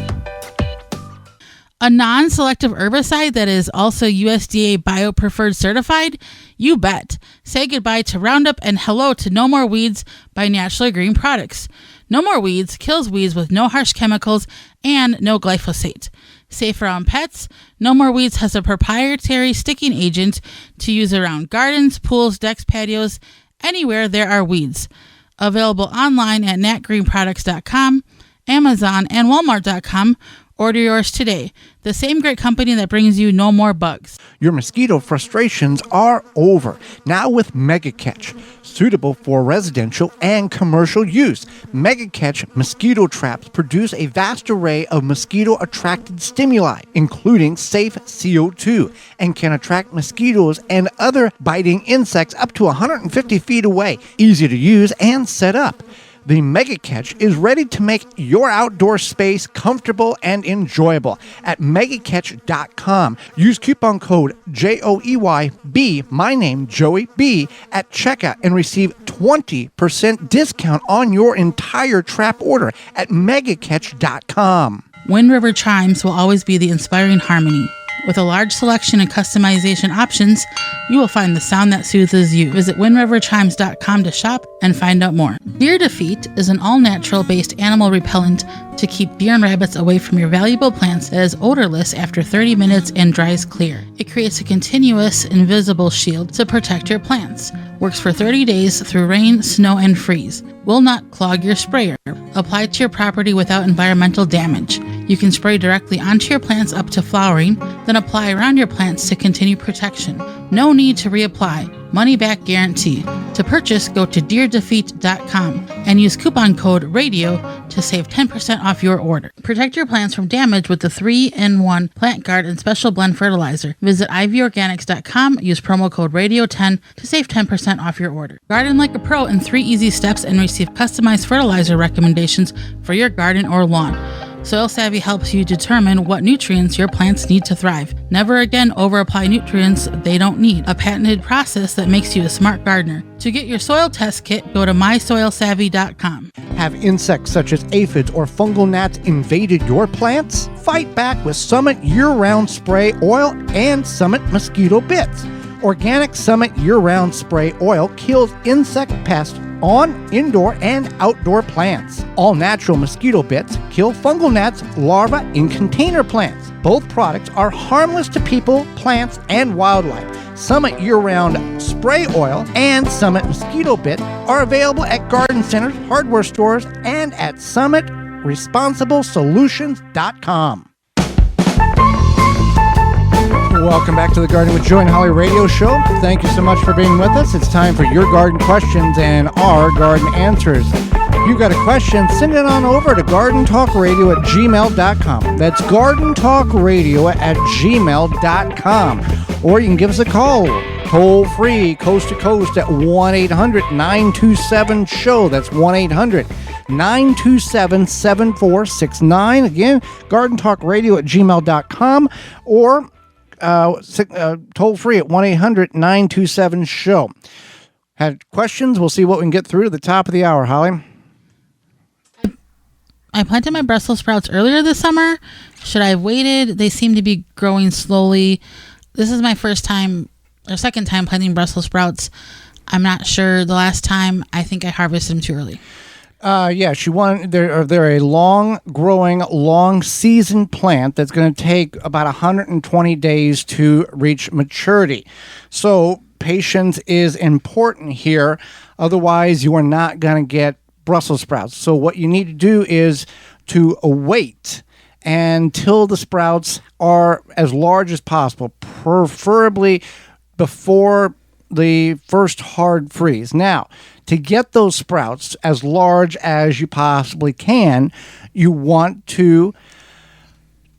A non-selective herbicide that is also USDA Bio-Preferred certified? You bet. Say goodbye to Roundup and hello to No More Weeds by Naturally Green Products. No More Weeds kills weeds with no harsh chemicals and no glyphosate. Safe around pets, No More Weeds has a proprietary sticking agent to use around gardens, pools, decks, patios, anywhere there are weeds. Available online at natgreenproducts.com, Amazon, and Walmart.com. Order yours today. The same great company that brings you no more bugs. Your mosquito frustrations are over. Now with Mega Catch, suitable for residential and commercial use. Mega Catch mosquito traps produce a vast array of mosquito-attracted stimuli, including safe CO2, and can attract mosquitoes and other biting insects up to 150 feet away. Easy to use and set up. The Mega Catch is ready to make your outdoor space comfortable and enjoyable at megacatch.com. Use coupon code JOEYB, my name Joey B, at checkout and receive 20% discount on your entire trap order at megacatch.com. Wind River Chimes will always be the inspiring harmony. With a large selection and customization options, you will find the sound that soothes you. Visit windriverchimes.com to shop and find out more. Deer Defeat is an all-natural based animal repellent to keep deer and rabbits away from your valuable plants that is odorless after 30 minutes and dries clear. It creates a continuous, invisible shield to protect your plants. Works for 30 days through rain, snow, and freeze. Will not clog your sprayer. Apply to your property without environmental damage. You can spray directly onto your plants up to flowering, then apply around your plants to continue protection. No need to reapply. Money back guarantee. To purchase, go to deerdefeat.com and use coupon code RADIO to save 10% off your order. Protect your plants from damage with the 3-in-1 Plant Guard and Special Blend Fertilizer. Visit ivorganics.com, use promo code RADIO10 to save 10% off your order. Garden like a pro in 3 easy steps and receive customized fertilizer recommendations for your garden or lawn. Soil Savvy helps you determine what nutrients your plants need to thrive. Never again over-apply nutrients they don't need. A patented process that makes you a smart gardener. To get your soil test kit, go to mysoilsavvy.com. Have insects such as aphids or fungal gnats invaded your plants? Fight back with Summit Year-Round Spray Oil and Summit Mosquito Bits. Organic Summit Year-Round Spray Oil kills insect pests on indoor and outdoor plants. All natural mosquito bits kill fungal gnats larvae in container plants. Both products are harmless to people, plants, and wildlife. Summit Year-Round Spray Oil and Summit Mosquito Bit are available at garden centers, hardware stores, and at summitresponsiblesolutions.com. Welcome back to the Gardening with Joey and Holly radio show. Thank you so much for being with us. It's time for your garden questions and our garden answers. If you've got a question, send it on over to gardentalkradio@gmail.com. That's gardentalkradio@gmail.com. Or you can give us a call, toll free, coast to coast at 1-800-927-SHOW. That's 1-800-927-7469. Again, gardentalkradio@gmail.com or toll free at 1-800-927-SHOW. Had questions? We'll see what we can get through to the top of the hour, Holly. I planted my Brussels sprouts earlier this summer. Should I have waited? They seem to be growing slowly. This is my second time planting Brussels sprouts. I'm not sure. The last time, I think I harvested them too early. Yeah, they're a long-growing, long-season plant that's going to take about 120 days to reach maturity. So patience is important here. Otherwise, you are not going to get Brussels sprouts. So what you need to do is to wait until the sprouts are as large as possible, preferably before the first hard freeze. Now, to get those sprouts as large as you possibly can, you want to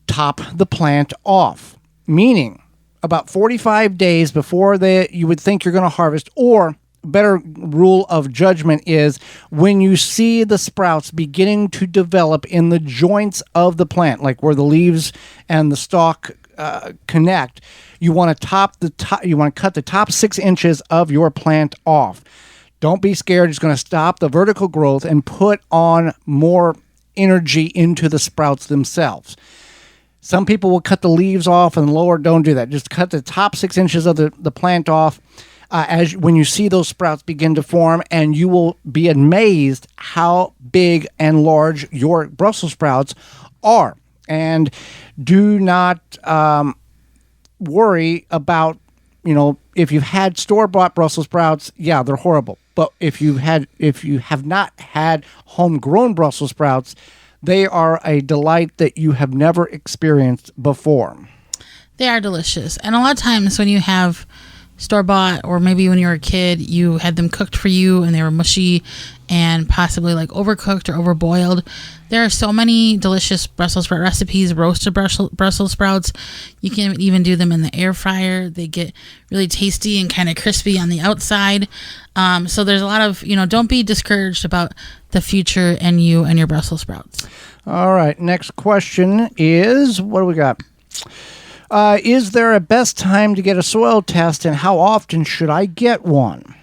top the plant off, meaning about 45 days before you would think you're going to harvest, or better rule of judgment is when you see the sprouts beginning to develop in the joints of the plant, like where the leaves and the stalk connect, you want to cut the top 6 inches of your plant off. Don't be scared. It's going to stop the vertical growth and put on more energy into the sprouts themselves. Some people will cut the leaves off and lower. Don't do that. Just cut the top 6 inches of the plant off when you see those sprouts begin to form, and you will be amazed how big and large your Brussels sprouts are. And do not worry about, if you've had store-bought Brussels sprouts, yeah, they're horrible. But if you have not had homegrown Brussels sprouts, they are a delight that you have never experienced before. They are delicious. And a lot of times when you have store-bought, or maybe when you were a kid, you had them cooked for you and they were mushy and possibly like overcooked or overboiled. There are so many delicious Brussels sprout recipes, roasted Brussels sprouts. You can even do them in the air fryer. They get really tasty and kind of crispy on the outside. So there's a lot of, don't be discouraged about the future and you and your Brussels sprouts. All right. Next question is, what do we got? Is there a best time to get a soil test, and how often should I get one?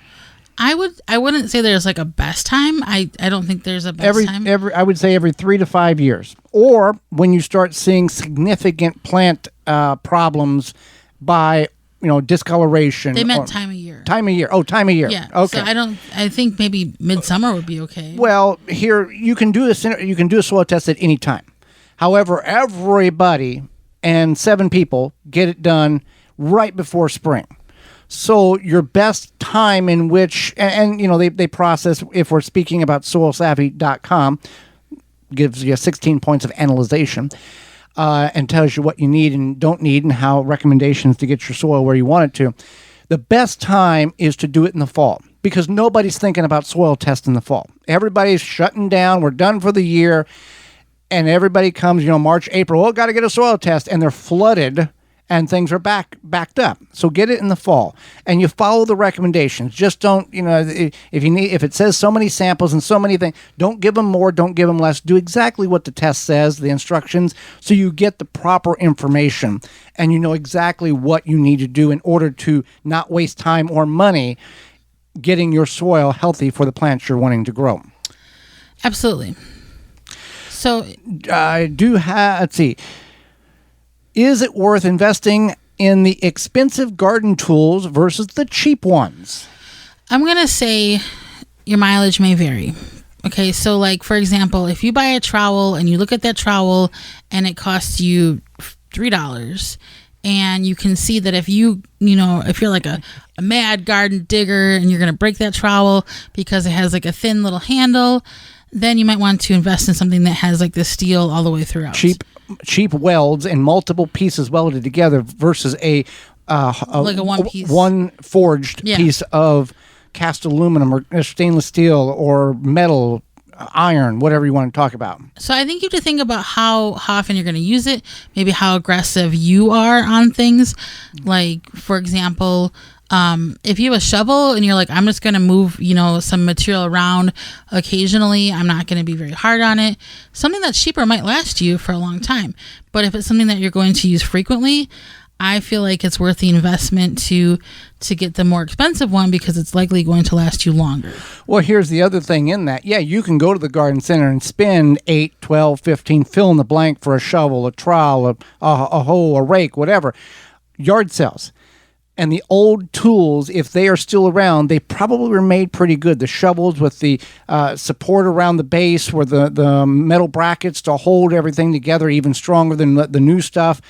I wouldn't say there's like a best time. I don't think there's a best time. I would say every 3 to 5 years, or when you start seeing significant plant problems by discoloration. They meant time of year. Time of year. Oh, time of year. Yeah. Okay. So I think maybe midsummer would be okay. Well, here you can do a soil test at any time. However, everybody and 7 people get it done right before spring. So your best time in which, and they process, if we're speaking about soilsavvy.com, gives you 16 points of analyzation and tells you what you need and don't need and how recommendations to get your soil where you want it to. The best time is to do it in the fall, because nobody's thinking about soil tests in the fall. Everybody's shutting down. We're done for the year. And everybody comes, March, April, got to get a soil test, and they're flooded and things are backed up. So get it in the fall, and you follow the recommendations. Just don't, if it says so many samples and so many things, don't give them more, don't give them less. Do exactly what the test says, the instructions, so you get the proper information and you know exactly what you need to do in order to not waste time or money getting your soil healthy for the plants you're wanting to grow. Absolutely. So I do have, let's see. Is it worth investing in the expensive garden tools versus the cheap ones? I'm going to say your mileage may vary. Okay, so like, for example, if you buy a trowel and you look at that trowel and it costs you $3, and you can see that if you're like a mad garden digger and you're going to break that trowel because it has like a thin little handle, then you might want to invest in something that has like the steel all the way throughout. Cheap welds and multiple pieces welded together versus like a one forged piece of cast aluminum or stainless steel or metal, iron, whatever you want to talk about. So I think you have to think about how often you're going to use it, maybe how aggressive you are on things. Like, for example, if you have a shovel and you're like, I'm just going to move, some material around occasionally, I'm not going to be very hard on it. Something that's cheaper might last you for a long time. But if it's something that you're going to use frequently, I feel like it's worth the investment to get the more expensive one because it's likely going to last you longer. Well, here's the other thing in that. Yeah, you can go to the garden center and spend 8, 12, 15, fill in the blank for a shovel, a trowel, a hoe, a rake, whatever. Yard sales. And the old tools, if they are still around, they probably were made pretty good. The shovels with the support around the base, where the metal brackets to hold everything together, even stronger than the new stuff.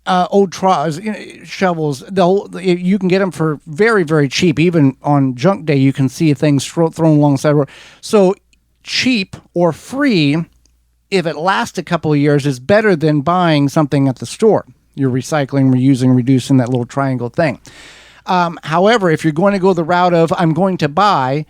Old shovels, you can get them for very, very cheap. Even on junk day, you can see things thrown alongside the road. So cheap or free, if it lasts a couple of years, is better than buying something at the store. You're recycling, reusing, reducing, that little triangle thing. However, if you're going to go the route of I'm going to buy,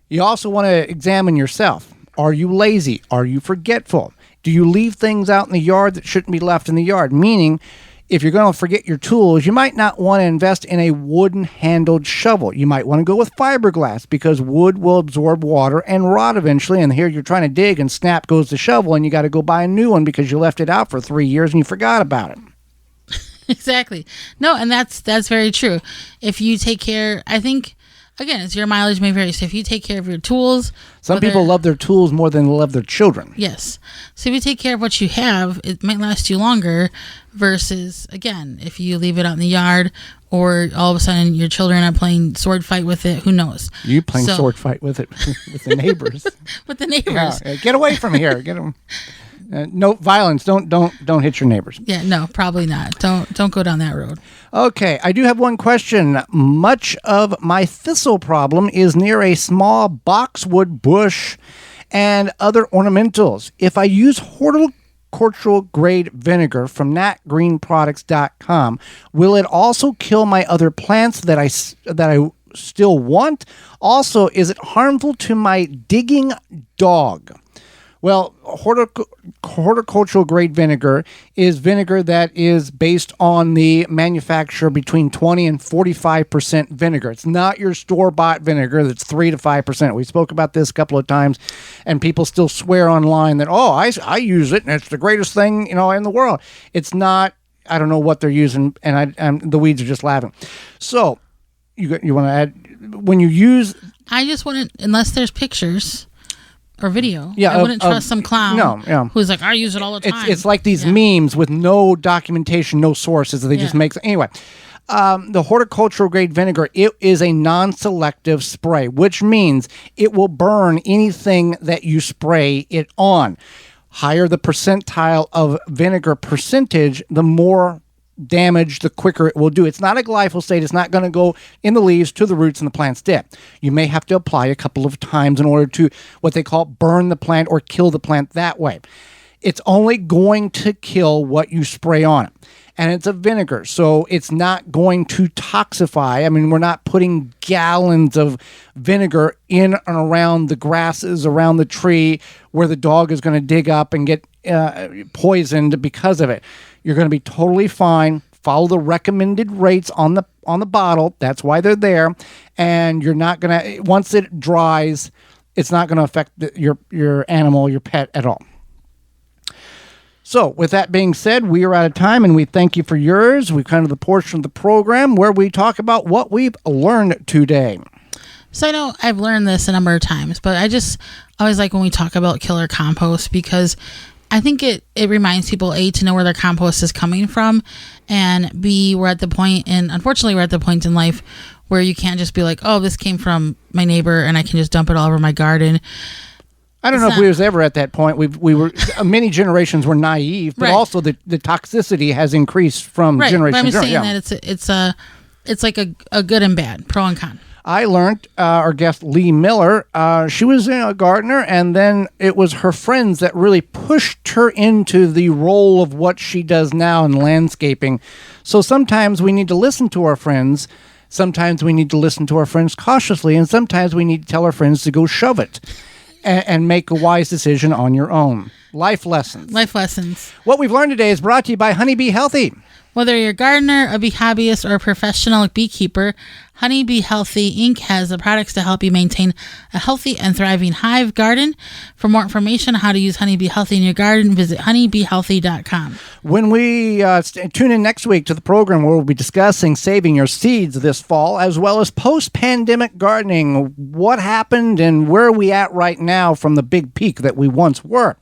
you also want to examine yourself. Are you lazy? Are you forgetful? Do you leave things out in the yard that shouldn't be left in the yard? Meaning, if you're going to forget your tools, you might not want to invest in a wooden-handled shovel. You might want to go with fiberglass, because wood will absorb water and rot eventually. And here you're trying to dig, and snap goes the shovel, and you got to go buy a new one because you left it out for 3 years and you forgot about it. Exactly. No, and that's very true. If you take care, I think, again, it's your mileage may vary. So if you take care of your tools. Some people love their tools more than they love their children. Yes. So if you take care of what you have, it might last you longer versus, again, if you leave it out in the yard or all of a sudden your children are playing sword fight with it, who knows? You playing sword fight with it with the neighbors. With the neighbors. Yeah, get away from here. Get them. No violence. Don't hit your neighbors. Yeah, no, probably not. Don't go down that road. Okay, I do have one question. Much of my thistle problem is near a small boxwood bush and other ornamentals. If I use horticultural grade vinegar from natgreenproducts.com, will it also kill my other plants that I still want? Also, is it harmful to my digging dog? Well, horticultural grade vinegar is vinegar that is based on the manufacturer between 20 and 45% vinegar. It's not your store-bought vinegar that's 3 to 5%. We spoke about this a couple of times, and people still swear online that, I use it, and it's the greatest thing, in the world. It's not. I don't know what they're using, and the weeds are just laughing. So, you want to add, when you use... I just want to, unless there's pictures... or video. Yeah, I wouldn't trust some clown who's like, I use it all the time. It's like these memes with no documentation, no sources. They just make... Anyway, the horticultural grade vinegar, it is a non-selective spray, which means it will burn anything that you spray it on. Higher the percentile of vinegar percentage, the more damage, the quicker it will do. It's not a glyphosate. It's not going to go in the leaves to the roots and the plant's dead. You may have to apply a couple of times in order to what they call burn the plant or kill the plant that way. It's only going to kill what you spray on it. And it's a vinegar, so it's not going to toxify. I mean, we're not putting gallons of vinegar in and around the grasses, around the tree, where the dog is going to dig up and get poisoned because of it. You're going to be totally fine. Follow the recommended rates on the bottle. That's why they're there. And you're not going to, once it dries, it's not going to affect your animal, your pet at all. So, with that being said, we are out of time, and we thank you for yours. We've come to the portion of the program where we talk about what we've learned today. So, I know I've learned this a number of times, but I just always like when we talk about killer compost, because I think it reminds people, A, to know where their compost is coming from, and B, unfortunately, we're at the point in life where you can't just be like, oh, this came from my neighbor, and I can just dump it all over my garden. I don't know if we was ever at that point. We were many generations were naive, but also the toxicity has increased from generation to generation. But I'm just saying that it's like a good and bad, pro and con. I learned our guest Lee Miller. She was a gardener, and then it was her friends that really pushed her into the role of what she does now in landscaping. So sometimes we need to listen to our friends. Sometimes we need to listen to our friends cautiously, and sometimes we need to tell our friends to go shove it. And make a wise decision on your own. Life lessons. Life lessons. What we've learned today is brought to you by Honeybee Healthy. Whether you're a gardener, a bee hobbyist, or a professional beekeeper, Honeybee Healthy Inc. has the products to help you maintain a healthy and thriving hive garden. For more information on how to use Honeybee Healthy in your garden, visit honeybeehealthy.com. When we tune in next week to the program where we'll be discussing saving your seeds this fall, as well as post-pandemic gardening, what happened and where are we at right now from the big peak that we once were.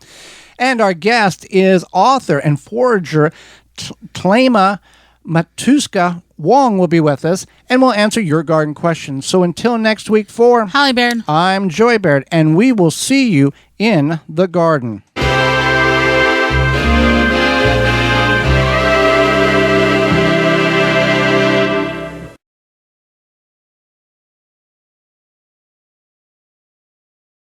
And our guest is author and forager Tlema Matuska Wong will be with us, and we'll answer your garden questions. So until next week, for Holly Baird. I'm Joy Baird, and we will see you in the garden.